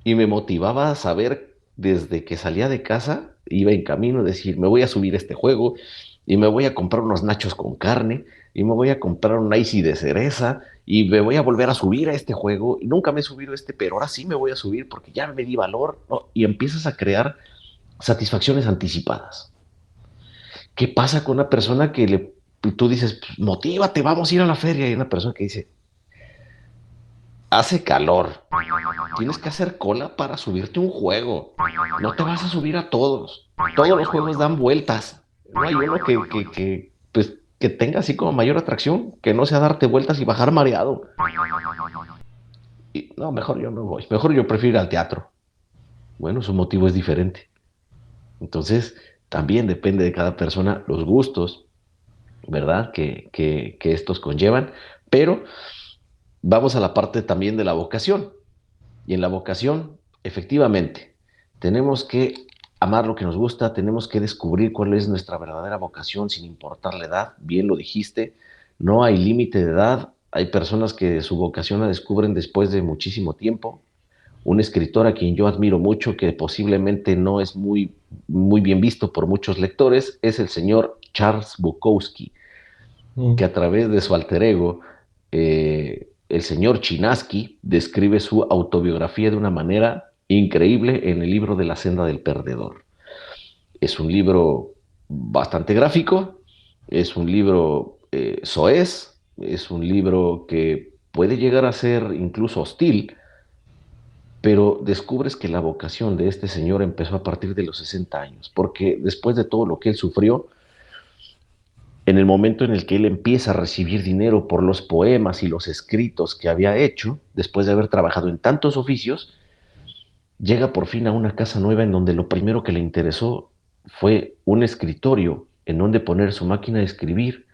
y me motivaba a saber desde que salía de casa, iba en camino, decir, me voy a subir este juego y me voy a comprar unos nachos con carne y me voy a comprar un icy de cereza y me voy a volver a subir a este juego y nunca me he subido a este, pero ahora sí me voy a subir porque ya me di valor, ¿no? Y empiezas a crear satisfacciones anticipadas. ¿Qué pasa con una persona que tú dices, pues, motívate, vamos a ir a la feria? Y una persona que dice, hace calor, tienes que hacer cola para subirte a un juego. No te vas a subir a todos. Todos los juegos dan vueltas. No hay uno pues, que tenga así como mayor atracción, que no sea darte vueltas y bajar mareado. Y, no, mejor yo no voy. Mejor yo prefiero ir al teatro. Bueno, su motivo es diferente. Entonces, también depende de cada persona los gustos, ¿verdad? Que estos conllevan. Pero vamos a la parte también de la vocación. Y en la vocación, efectivamente, tenemos que amar lo que nos gusta, tenemos que descubrir cuál es nuestra verdadera vocación sin importar la edad. Bien lo dijiste, no hay límite de edad. Hay personas que su vocación la descubren después de muchísimo tiempo. Un escritor a quien yo admiro mucho, que posiblemente no es muy bien visto por muchos lectores, es el señor Charles Bukowski, que a través de su alter ego, el señor Chinaski describe su autobiografía de una manera increíble en el libro de La senda del perdedor. Es un libro bastante gráfico, es un libro soez, es un libro que puede llegar a ser incluso hostil, pero descubres que la vocación de este señor empezó a partir de los 60 años, porque después de todo lo que él sufrió, en el momento en el que él empieza a recibir dinero por los poemas y los escritos que había hecho, después de haber trabajado en tantos oficios, llega por fin a una casa nueva en donde lo primero que le interesó fue un escritorio en donde poner su máquina de escribir,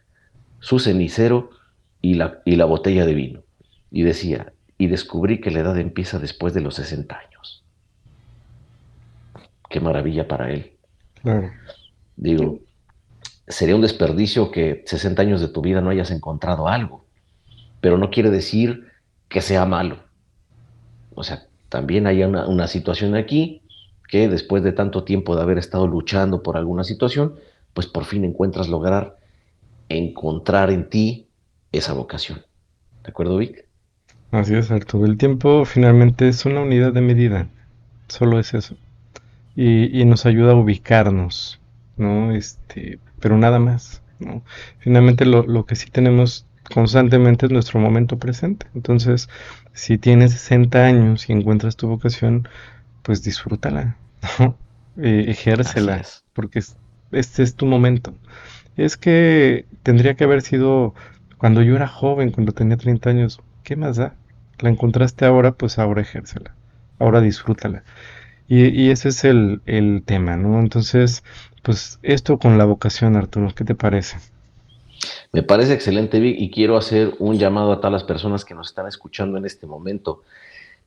su cenicero y la botella de vino. Y decía, y descubrí que la edad empieza después de los 60 años. Qué maravilla para él. Claro. Digo, sería un desperdicio que 60 años de tu vida no hayas encontrado algo, pero no quiere decir que sea malo. O sea, también hay una situación aquí que después de tanto tiempo de haber estado luchando por alguna situación, pues por fin encuentras lograr encontrar en ti esa vocación. ¿De acuerdo, Vic? Así es, Arturo. El tiempo finalmente es una unidad de medida, solo es eso. Y nos ayuda a ubicarnos, ¿no? Pero nada más, ¿no? Finalmente lo que sí tenemos constantemente es nuestro momento presente. Entonces, si tienes 60 años y encuentras tu vocación, pues disfrútala, ¿no? Así Ejércela, es. porque este es tu momento. Es que tendría que haber sido cuando yo era joven, cuando tenía 30 años. ¿Qué más da? La encontraste ahora, pues ahora ejércela. Ahora disfrútala. Y ese es el tema, ¿no? Entonces, pues esto con la vocación, Arturo, ¿qué te parece? Me parece excelente, Vic, y quiero hacer un llamado a todas las personas que nos están escuchando en este momento.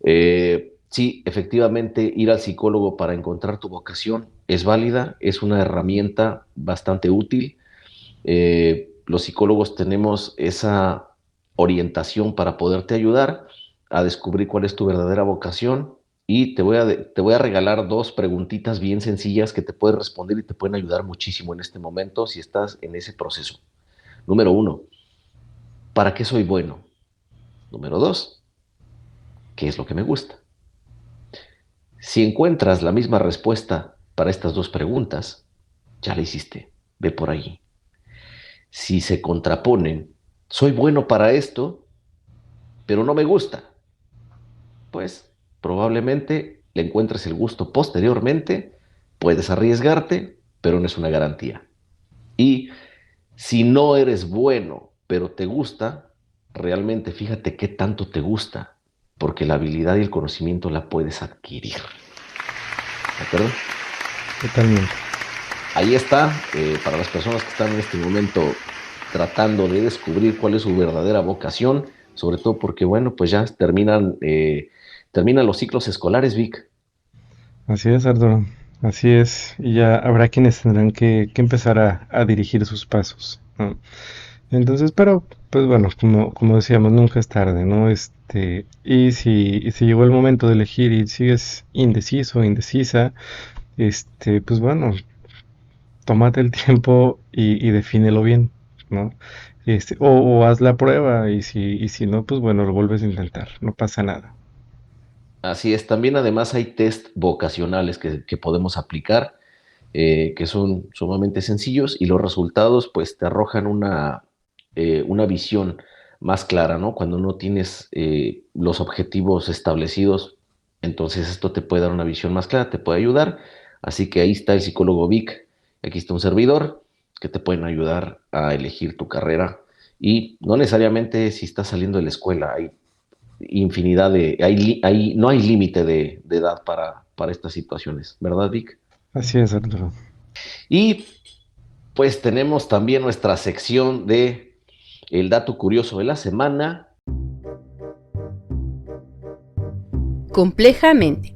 Sí, efectivamente, ir al psicólogo para encontrar tu vocación es válida, es una herramienta bastante útil. Los psicólogos tenemos esa orientación para poderte ayudar a descubrir cuál es tu verdadera vocación y te voy a regalar dos preguntitas bien sencillas que te puedes responder y te pueden ayudar muchísimo en este momento si estás en ese proceso. Número uno, ¿para qué soy bueno? Número dos, ¿qué es lo que me gusta? Si encuentras la misma respuesta para estas dos preguntas, ya la hiciste, ve por allí. Si se contraponen, soy bueno para esto, pero no me gusta, pues probablemente le encuentres el gusto posteriormente, puedes arriesgarte, pero no es una garantía. Y si no eres bueno, pero te gusta, realmente fíjate qué tanto te gusta, porque la habilidad y el conocimiento la puedes adquirir. ¿De acuerdo? Totalmente. Ahí está, para las personas que están en este momento tratando de descubrir cuál es su verdadera vocación, sobre todo porque, bueno, pues ya terminan los ciclos escolares, Vic. Así es, Arturo. Así es. Y ya habrá quienes tendrán que empezar a dirigir sus pasos, ¿no? Entonces, pero, pues bueno, como decíamos, nunca es tarde, ¿no? Y si llegó el momento de elegir y sigues indeciso, indecisa, pues bueno, tómate el tiempo y defínelo bien, ¿no? O haz la prueba y si no, pues bueno, lo vuelves a intentar, no pasa nada. Así es, también además hay test vocacionales que podemos aplicar, que son sumamente sencillos y los resultados pues te arrojan una visión más clara, ¿no? Cuando no tienes los objetivos establecidos, entonces esto te puede dar una visión más clara, te puede ayudar. Así que ahí está el psicólogo Vic, aquí está un servidor que te pueden ayudar a elegir tu carrera. Y no necesariamente si estás saliendo de la escuela, hay infinidad no hay límite de edad para estas situaciones, ¿verdad, Vic? Así es, Arturo. Y pues tenemos también nuestra sección de el dato curioso de la semana. Complejamente.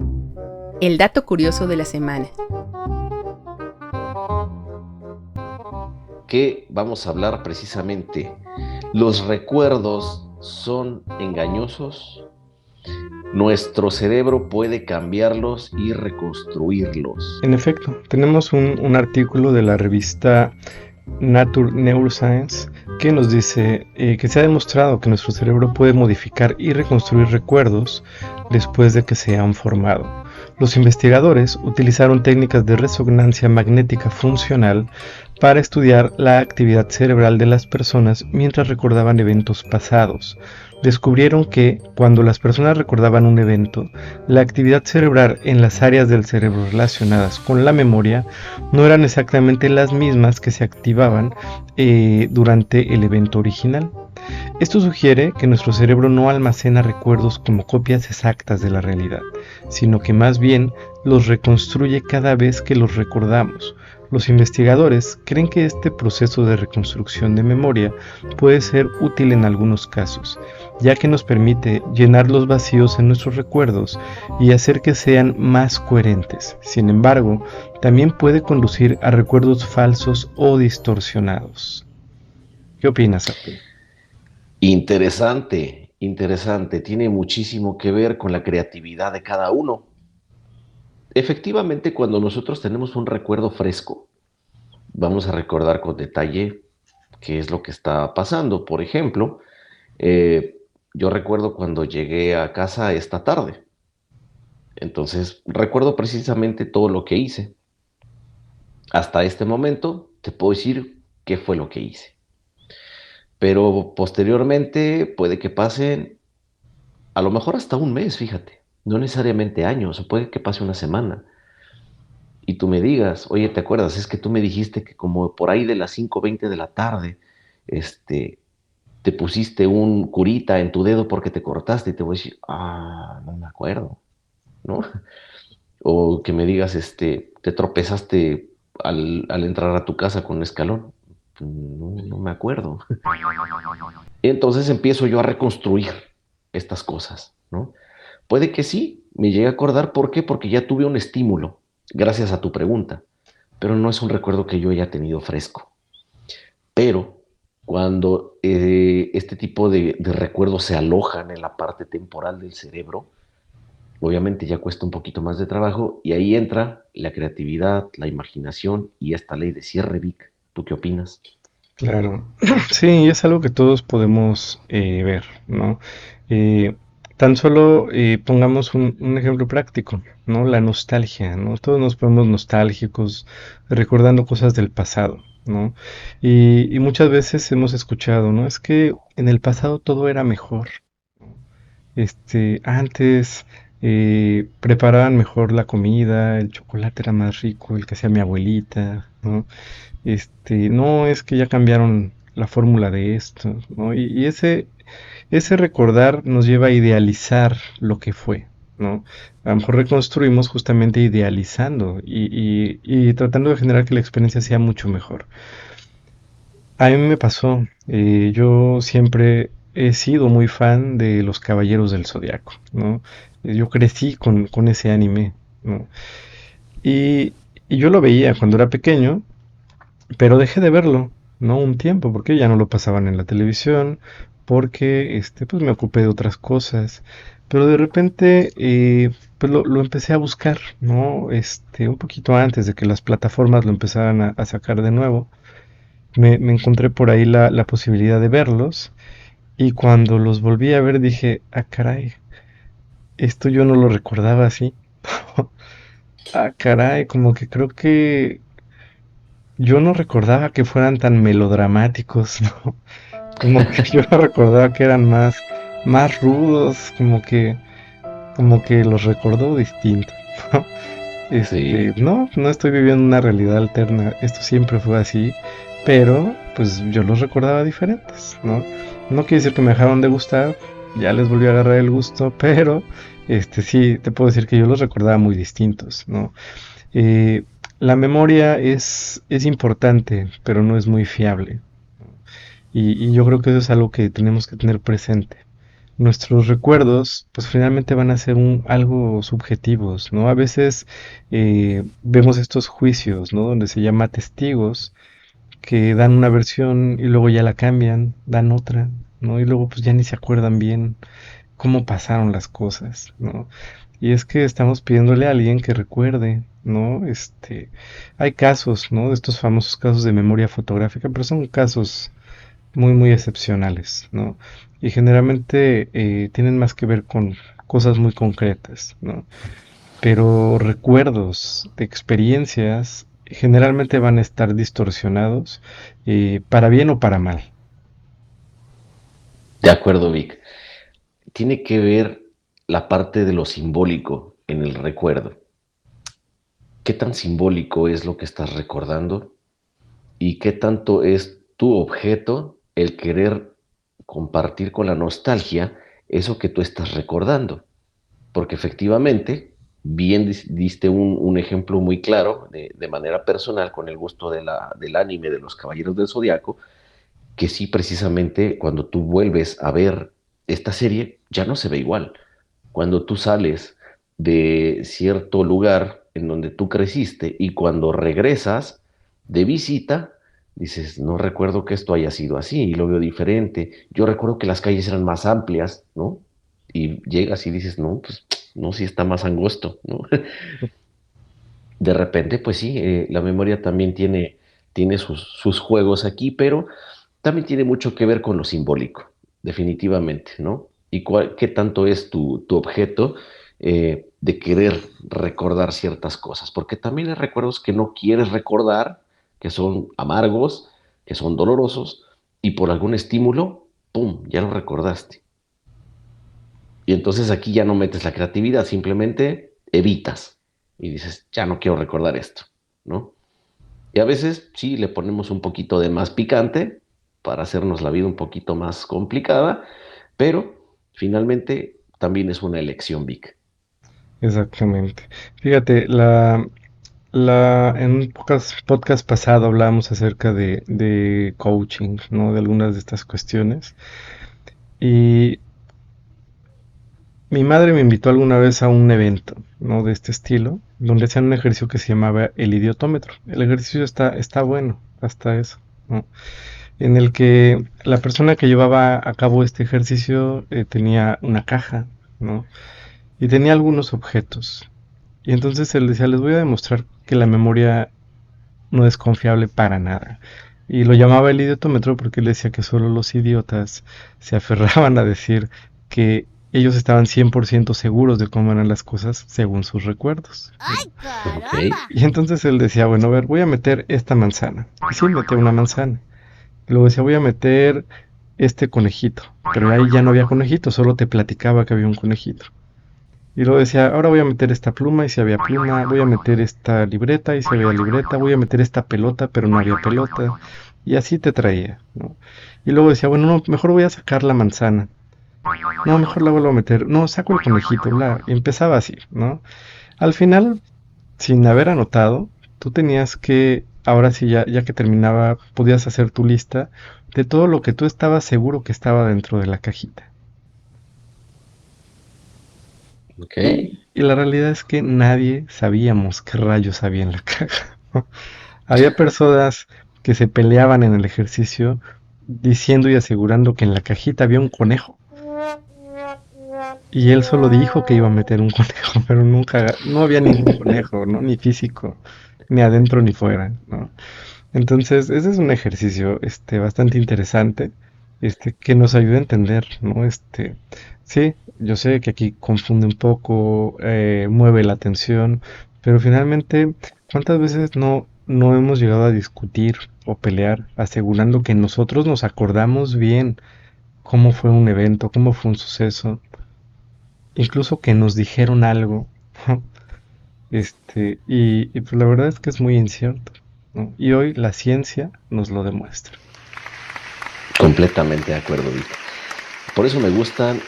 El dato curioso de la semana. Que vamos a hablar precisamente. ¿Los recuerdos son engañosos? Nuestro cerebro puede cambiarlos y reconstruirlos. En efecto, tenemos un artículo de la revista Nature Neuroscience que nos dice que se ha demostrado que nuestro cerebro puede modificar y reconstruir recuerdos después de que se han formado. Los investigadores utilizaron técnicas de resonancia magnética funcional para estudiar la actividad cerebral de las personas mientras recordaban eventos pasados. Descubrieron que, cuando las personas recordaban un evento, la actividad cerebral en las áreas del cerebro relacionadas con la memoria no eran exactamente las mismas que se activaban durante el evento original. Esto sugiere que nuestro cerebro no almacena recuerdos como copias exactas de la realidad, sino que más bien los reconstruye cada vez que los recordamos. Los investigadores creen que este proceso de reconstrucción de memoria puede ser útil en algunos casos, ya que nos permite llenar los vacíos en nuestros recuerdos y hacer que sean más coherentes. Sin embargo, también puede conducir a recuerdos falsos o distorsionados. ¿Qué opinas, Arturo? Interesante, interesante. Tiene muchísimo que ver con la creatividad de cada uno. Efectivamente, cuando nosotros tenemos un recuerdo fresco, vamos a recordar con detalle qué es lo que está pasando. Por ejemplo, eh, yo recuerdo cuando llegué a casa esta tarde. Entonces, recuerdo precisamente todo lo que hice. Hasta este momento te puedo decir qué fue lo que hice. Pero posteriormente puede que pasen a lo mejor hasta un mes, fíjate. No necesariamente años, o puede que pase una semana. Y tú me digas, oye, ¿te acuerdas? Es que tú me dijiste que como por ahí de las 5:20 de la tarde, este, te pusiste un curita en tu dedo porque te cortaste y te voy a decir, no me acuerdo, ¿no? O que me digas, te tropezaste al entrar a tu casa con un escalón. No, no me acuerdo. Entonces empiezo yo a reconstruir estas cosas, ¿no? Puede que sí, me llegue a acordar. ¿Por qué? Porque ya tuve un estímulo, gracias a tu pregunta, pero no es un recuerdo que yo haya tenido fresco. Pero cuando este tipo de recuerdos se alojan en la parte temporal del cerebro, obviamente ya cuesta un poquito más de trabajo y ahí entra la creatividad, la imaginación y esta ley de cierre, Vic. ¿Tú qué opinas? Claro, sí, es algo que todos podemos ver, ¿no? Eh, Tan solo pongamos un ejemplo práctico, ¿no? La nostalgia, ¿no? Todos nos ponemos nostálgicos, recordando cosas del pasado, ¿no? Y muchas veces hemos escuchado, ¿no? Es que en el pasado todo era mejor. Antes preparaban mejor la comida, el chocolate era más rico, el que hacía mi abuelita, ¿no? No es que ya cambiaron la fórmula de esto, ¿no? Y ese recordar nos lleva a idealizar lo que fue, ¿no? A lo mejor reconstruimos justamente idealizando y tratando de generar que la experiencia sea mucho mejor. A mí me pasó, yo siempre he sido muy fan de los Caballeros del Zodiaco, ¿no? Yo crecí con ese anime, ¿no? Y, y yo lo veía cuando era pequeño, pero dejé de verlo, ¿no? Un tiempo, porque ya no lo pasaban en la televisión, porque pues me ocupé de otras cosas. Pero de repente, pues lo empecé a buscar, ¿no? Un poquito antes de que las plataformas lo empezaran a sacar de nuevo. Me encontré por ahí la posibilidad de verlos. Y cuando los volví a ver dije, caray, esto yo no lo recordaba así. Caray, como que creo que yo no recordaba que fueran tan melodramáticos, ¿no? Como que yo no recordaba que eran más rudos, como que los recordó distinto, ¿no? Sí, No estoy viviendo una realidad alterna, esto siempre fue así, pero pues yo los recordaba diferentes, ¿no? No quiere decir que me dejaron de gustar, ya les volví a agarrar el gusto, pero sí, te puedo decir que yo los recordaba muy distintos, ¿no? La memoria es importante, pero no es muy fiable. Y yo creo que eso es algo que tenemos que tener presente. Nuestros recuerdos, pues finalmente van a ser algo subjetivos, ¿no? A veces vemos estos juicios, ¿no? Donde se llama testigos, que dan una versión y luego ya la cambian, dan otra, ¿no? Y luego pues ya ni se acuerdan bien cómo pasaron las cosas, ¿no? Y es que estamos pidiéndole a alguien que recuerde, ¿no? Hay casos, ¿no? De estos famosos casos de memoria fotográfica, pero son casos muy, muy excepcionales, ¿no? Y generalmente tienen más que ver con cosas muy concretas, ¿no? Pero recuerdos de experiencias generalmente van a estar distorsionados, para bien o para mal. de acuerdo, Vic. Tiene que ver la parte de lo simbólico en el recuerdo. ¿Qué tan simbólico es lo que estás recordando? ¿Y qué tanto es tu objeto el querer compartir con la nostalgia eso que tú estás recordando? Porque efectivamente, bien diste un ejemplo muy claro de manera personal con el gusto del anime de los Caballeros del Zodiaco, que sí, precisamente cuando tú vuelves a ver esta serie, ya no se ve igual. Cuando tú sales de cierto lugar en donde tú creciste y cuando regresas de visita, dices, no recuerdo que esto haya sido así y lo veo diferente. Yo recuerdo que las calles eran más amplias, ¿no? Y llegas y dices, no, pues no, sí está más angosto, ¿no? de repente, pues sí, la memoria también tiene sus juegos aquí, pero también tiene mucho que ver con lo simbólico, definitivamente, ¿no? Y qué tanto es tu objeto de querer recordar ciertas cosas, porque también hay recuerdos que no quieres recordar, que son amargos, que son dolorosos, y por algún estímulo, ¡pum!, ya lo recordaste. Y entonces aquí ya no metes la creatividad, simplemente evitas y dices, ya no quiero recordar esto, ¿no? Y a veces sí le ponemos un poquito de más picante para hacernos la vida un poquito más complicada, pero finalmente también es una elección, Vic. Exactamente. Fíjate, en un podcast pasado hablábamos acerca de coaching, ¿no? De algunas de estas cuestiones. Y mi madre me invitó alguna vez a un evento, ¿no? De este estilo, donde hacían un ejercicio que se llamaba el idiotómetro. El ejercicio está bueno, hasta eso, ¿no? En el que la persona que llevaba a cabo este ejercicio tenía una caja, ¿no? Y tenía algunos objetos. Y entonces él decía, les voy a demostrar que la memoria no es confiable para nada. Y lo llamaba el idiotómetro porque él decía que solo los idiotas se aferraban a decir que ellos estaban 100% seguros de cómo eran las cosas según sus recuerdos. ¡Ay, Ok, caramba! Y entonces él decía, bueno, a ver, voy a meter esta manzana. Y sí, metía una manzana. Y luego decía, voy a meter este conejito. Pero ahí ya no había conejito, solo te platicaba que había un conejito. Y luego decía, ahora voy a meter esta pluma y si había pluma, voy a meter esta libreta y si había libreta, voy a meter esta pelota pero no había pelota. Y así te traía, ¿no? Y luego decía, bueno, no, mejor voy a sacar la manzana. No, mejor la vuelvo a meter. No, saco el conejito, bla. Y empezaba así, ¿no? Al final, sin haber anotado, tú tenías que, ahora sí, ya que terminaba, podías hacer tu lista de todo lo que tú estabas seguro que estaba dentro de la cajita. ok, Y la realidad es que nadie sabíamos qué rayos había en la caja, ¿no? Había personas que se peleaban en el ejercicio diciendo y asegurando que en la cajita había un conejo. Y él solo dijo que iba a meter un conejo, pero nunca, no había ningún conejo, ¿no? Ni físico, ni adentro ni fuera, ¿no? Entonces, ese es un ejercicio, bastante interesante, que nos ayuda a entender, ¿no? Sí, yo sé que aquí confunde un poco, mueve la atención, pero finalmente, ¿cuántas veces no hemos llegado a discutir o pelear asegurando que nosotros nos acordamos bien cómo fue un evento, cómo fue un suceso, incluso que nos dijeron algo, ¿no? Y pues la verdad es que es muy incierto, ¿no? Y hoy la ciencia nos lo demuestra. completamente de acuerdo, Vic. Por eso me gustan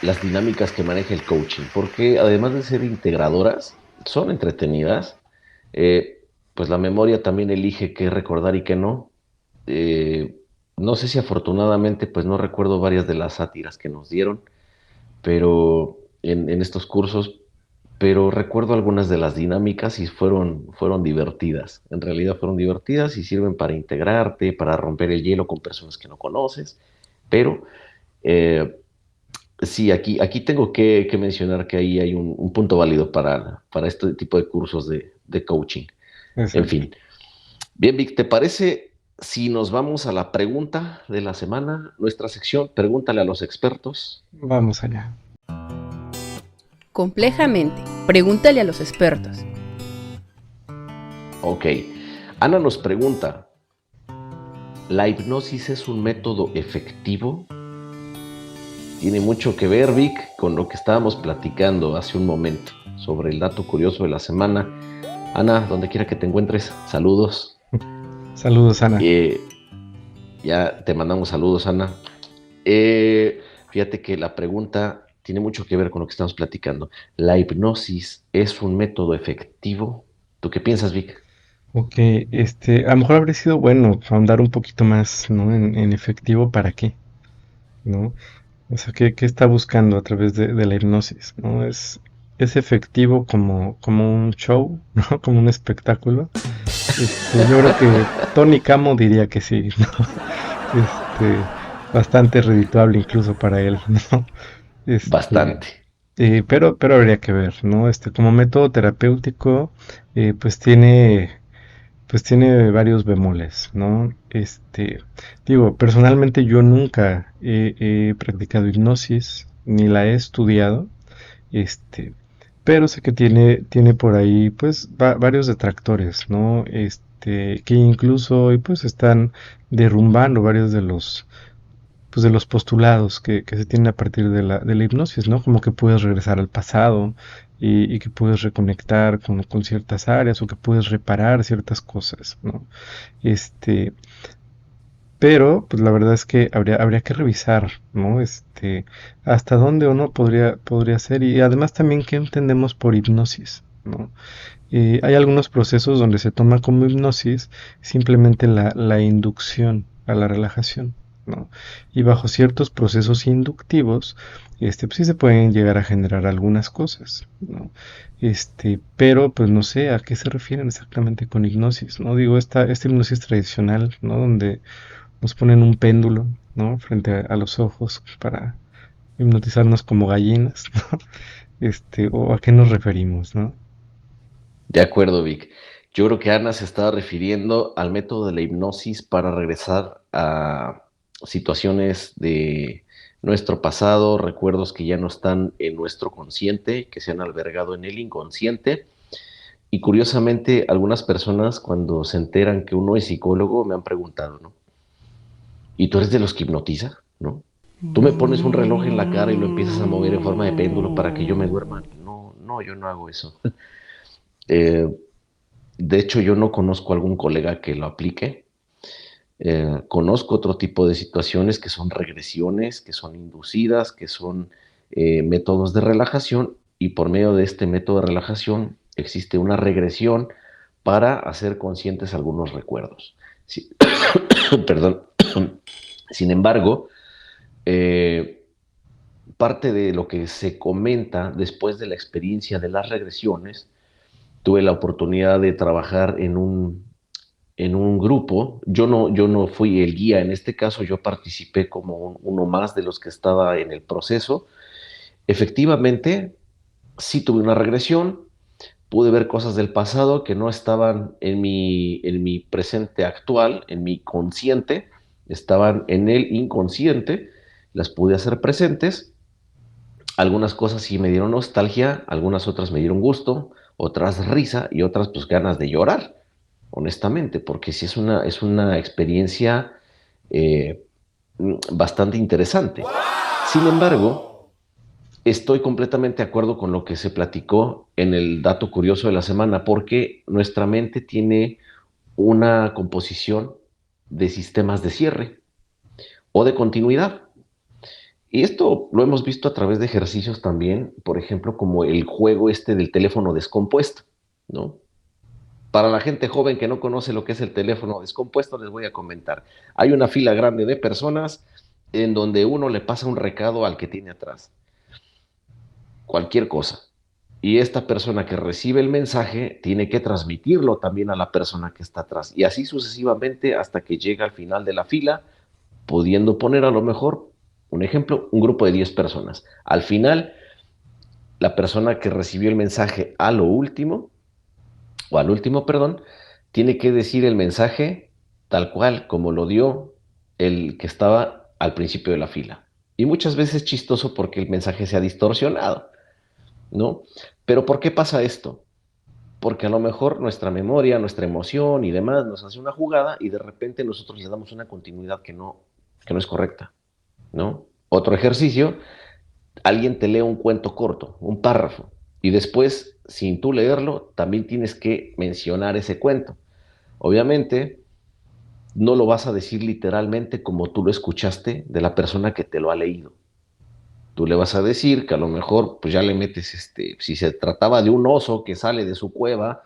las dinámicas que maneja el coaching, porque además de ser integradoras, son entretenidas. Eh, pues la memoria también elige qué recordar y qué no. Eh, no sé si afortunadamente, pues no recuerdo varias de las sátiras que nos dieron, pero en estos cursos, pero recuerdo algunas de las dinámicas y fueron divertidas. En realidad fueron divertidas y sirven para integrarte, para romper el hielo con personas que no conoces, pero eh, sí, aquí tengo que mencionar que ahí hay un punto válido para este tipo de cursos de coaching. En Exacto. fin. Bien, Vic, ¿te parece si nos vamos a la pregunta de la semana? Nuestra sección, pregúntale a los expertos. Vamos allá. Complejamente, pregúntale a los expertos. Ok. Ana nos pregunta, ¿la hipnosis es un método efectivo? Tiene mucho que ver, Vic, con lo que estábamos platicando hace un momento sobre el dato curioso de la semana. Ana, donde quiera que te encuentres, saludos. Saludos, Ana. Ya te mandamos saludos, Ana. Fíjate que la pregunta tiene mucho que ver con lo que estamos platicando. ¿La hipnosis es un método efectivo? ¿Tú qué piensas, Vic? Ok, a lo mejor habría sido bueno ahondar un poquito más, ¿no? En efectivo, ¿para qué? ¿No? O sea, ¿qué está buscando a través de la hipnosis? ¿No? ¿Es efectivo como un show, ¿no? Como un espectáculo? Yo creo que Tony Camo diría que sí, ¿no? Bastante redituable incluso para él, ¿no? Este, Bastante. pero habría que ver, ¿no? Como método terapéutico, eh, pues tiene, pues tiene varios bemoles, ¿no? Digo, personalmente yo nunca he practicado hipnosis, ni la he estudiado, este, pero sé que tiene por ahí, pues, varios detractores, ¿no? Que incluso hoy, pues, están derrumbando varios de los postulados que se tienen a partir de la hipnosis, ¿no? Como que puedes regresar al pasado y que puedes reconectar con ciertas áreas o que puedes reparar ciertas cosas, ¿no? Este, pero, pues la verdad es que habría que revisar, ¿no? Hasta dónde uno podría ser y además también qué entendemos por hipnosis, ¿no? Hay algunos procesos donde se toma como hipnosis simplemente la inducción a la relajación, ¿no? Y bajo ciertos procesos inductivos, pues sí se pueden llegar a generar algunas cosas, ¿no? Pero pues no sé a qué se refieren exactamente con hipnosis, ¿no? Digo, esta hipnosis tradicional, ¿no? Donde nos ponen un péndulo, ¿no? Frente a los ojos para hipnotizarnos como gallinas, ¿no? O a qué nos referimos, ¿no? De acuerdo, Vic. Yo creo que Ana se estaba refiriendo al método de la hipnosis para regresar a situaciones de nuestro pasado, recuerdos que ya no están en nuestro consciente, que se han albergado en el inconsciente. Y curiosamente, algunas personas cuando se enteran que uno es psicólogo me han preguntado, ¿no? ¿Y tú eres de los que hipnotiza? ¿No? Tú me pones un reloj en la cara y lo empiezas a mover en forma de péndulo para que yo me duerma. No, no, yo no hago eso. Eh, de hecho, yo no conozco a algún colega que lo aplique. Conozco otro tipo de situaciones que son regresiones, que son inducidas, que son métodos de relajación y por medio de este método de relajación existe una regresión para hacer conscientes algunos recuerdos. Sí, perdón. Sin embargo, eh, parte de lo que se comenta después de la experiencia de las regresiones, tuve la oportunidad de trabajar en un grupo. Yo no fui el guía en este caso, yo participé como uno más de los que estaba en el proceso. Efectivamente, sí tuve una regresión, pude ver cosas del pasado que no estaban en mi presente actual, en mi consciente, estaban en el inconsciente, las pude hacer presentes. Algunas cosas sí me dieron nostalgia, algunas otras me dieron gusto, otras risa y otras pues ganas de llorar, honestamente, porque sí es una experiencia eh, bastante interesante. Sin embargo, estoy completamente de acuerdo con lo que se platicó en el dato curioso de la semana, porque nuestra mente tiene una composición de sistemas de cierre o de continuidad. Y esto lo hemos visto a través de ejercicios también, por ejemplo, como el juego este del teléfono descompuesto, ¿no? Para la gente joven que no conoce lo que es el teléfono descompuesto, les voy a comentar. Hay una fila grande de personas en donde uno le pasa un recado al que tiene atrás, cualquier cosa. Y esta persona que recibe el mensaje tiene que transmitirlo también a la persona que está atrás. Y así sucesivamente hasta que llega al final de la fila, pudiendo poner a lo mejor, un ejemplo, un grupo de 10 personas. Al final, la persona que recibió el mensaje a lo último, o al último, perdón, tiene que decir el mensaje tal cual como lo dio el que estaba al principio de la fila. Y muchas veces es chistoso porque el mensaje se ha distorsionado, ¿no? Pero ¿por qué pasa esto? Porque a lo mejor nuestra memoria, nuestra emoción y demás nos hace una jugada y de repente nosotros le damos una continuidad que no es correcta, ¿no? Otro ejercicio, alguien te lee un cuento corto, un párrafo, y después, sin tú leerlo, también tienes que mencionar ese cuento. Obviamente, no lo vas a decir literalmente como tú lo escuchaste de la persona que te lo ha leído. Tú le vas a decir que a lo mejor, pues ya le metes, si se trataba de un oso que sale de su cueva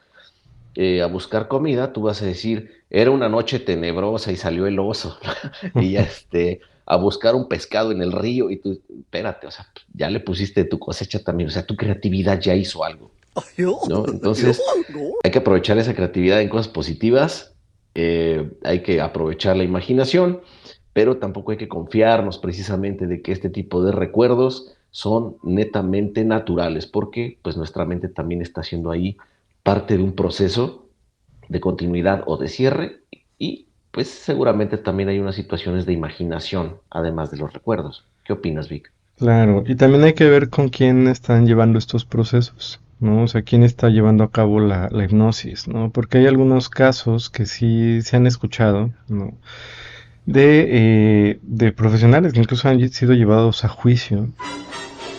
a buscar comida, tú vas a decir, era una noche tenebrosa y salió el oso, y ya a buscar un pescado en el río, y tú, espérate, o sea, ya le pusiste tu cosecha también, o sea, tu creatividad ya hizo algo, ¿no? Entonces, hay que aprovechar esa creatividad en cosas positivas, hay que aprovechar la imaginación, pero tampoco hay que confiarnos precisamente de que este tipo de recuerdos son netamente naturales, porque pues nuestra mente también está haciendo ahí parte de un proceso de continuidad o de cierre, y pues seguramente también hay unas situaciones de imaginación, además de los recuerdos. ¿Qué opinas, Vic? Claro, y también hay que ver con quién están llevando estos procesos, ¿no? O sea, quién está llevando a cabo la hipnosis, ¿no? Porque hay algunos casos que sí se han escuchado, ¿no? De profesionales que incluso han sido llevados a juicio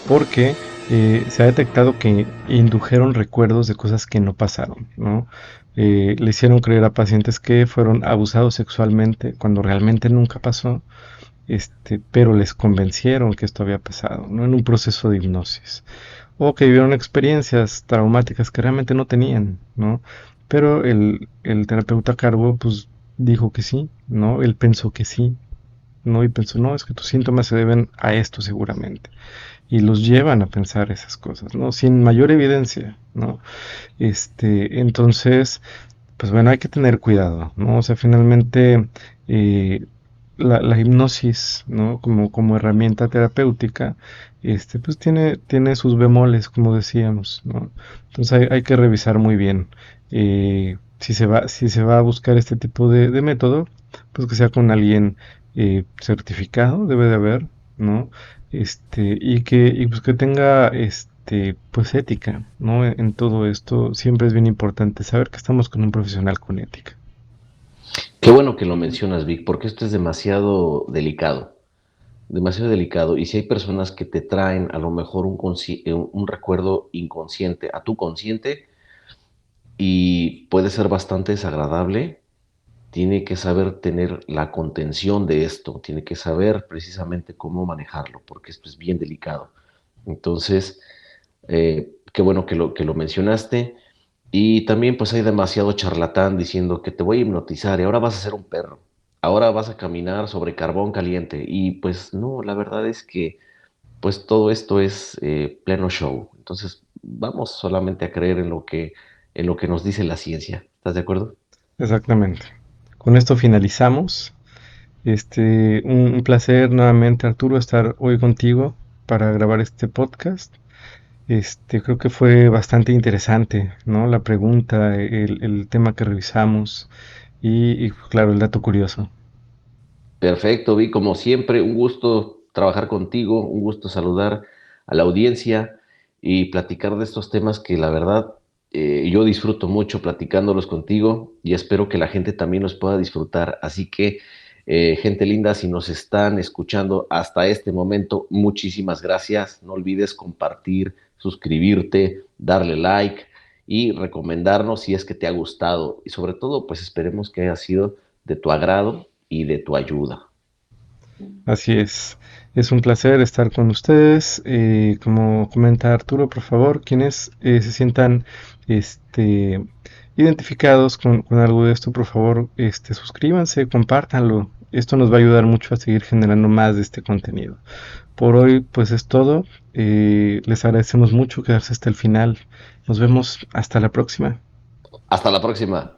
porque se ha detectado que indujeron recuerdos de cosas que no pasaron, ¿no? Le hicieron creer a pacientes que fueron abusados sexualmente cuando realmente nunca pasó, pero les convencieron que esto había pasado, ¿no? En un proceso de hipnosis. O que vivieron experiencias traumáticas que realmente no tenían, ¿no? Pero el terapeuta a cargo, pues, dijo que sí, ¿no? Él pensó que sí, ¿no? Y pensó, no, es que tus síntomas se deben a esto seguramente. Y los llevan a pensar esas cosas, ¿no? Sin mayor evidencia, ¿no? Entonces, pues bueno, hay que tener cuidado, ¿no? O sea, finalmente eh, la hipnosis, ¿no? Como herramienta terapéutica, pues tiene sus bemoles, como decíamos, ¿no? Entonces hay que revisar muy bien si se va a buscar este tipo de método, pues que sea con alguien certificado, debe de haber, ¿no? Y pues que tenga pues ética, ¿no? En todo esto siempre es bien importante saber que estamos con un profesional con ética. Qué bueno que lo mencionas, Vic, porque esto es demasiado delicado. Y si hay personas que te traen a lo mejor un recuerdo inconsciente a tu consciente, y puede ser bastante desagradable, tiene que saber tener la contención de esto, tiene que saber precisamente cómo manejarlo, porque esto es bien delicado. Entonces, qué bueno que lo mencionaste. Y también pues hay demasiado charlatán diciendo que te voy a hipnotizar y ahora vas a ser un perro, ahora vas a caminar sobre carbón caliente. Y pues no, la verdad es que pues todo esto es pleno show. Entonces vamos solamente a creer en lo que nos dice la ciencia. ¿Estás de acuerdo? Exactamente. Con esto finalizamos. Un placer nuevamente, Arturo, estar hoy contigo para grabar este podcast. Creo que fue bastante interesante, ¿no? La pregunta, el tema que revisamos y claro, el dato curioso. Perfecto, Vi, como siempre, un gusto trabajar contigo, un gusto saludar a la audiencia y platicar de estos temas que la verdad yo disfruto mucho platicándolos contigo, y espero que la gente también los pueda disfrutar. Así que, gente linda, si nos están escuchando hasta este momento, muchísimas gracias. No olvides compartir, suscribirte, darle like y recomendarnos si es que te ha gustado. Y sobre todo, pues esperemos que haya sido de tu agrado y de tu ayuda. Así es un placer estar con ustedes. Como comenta Arturo, por favor, quienes se sientan este, identificados con algo de esto, por favor, suscríbanse, compártanlo. Esto nos va a ayudar mucho a seguir generando más de este contenido. Por hoy, pues es todo. Les agradecemos mucho quedarse hasta el final. Nos vemos hasta la próxima. Hasta la próxima.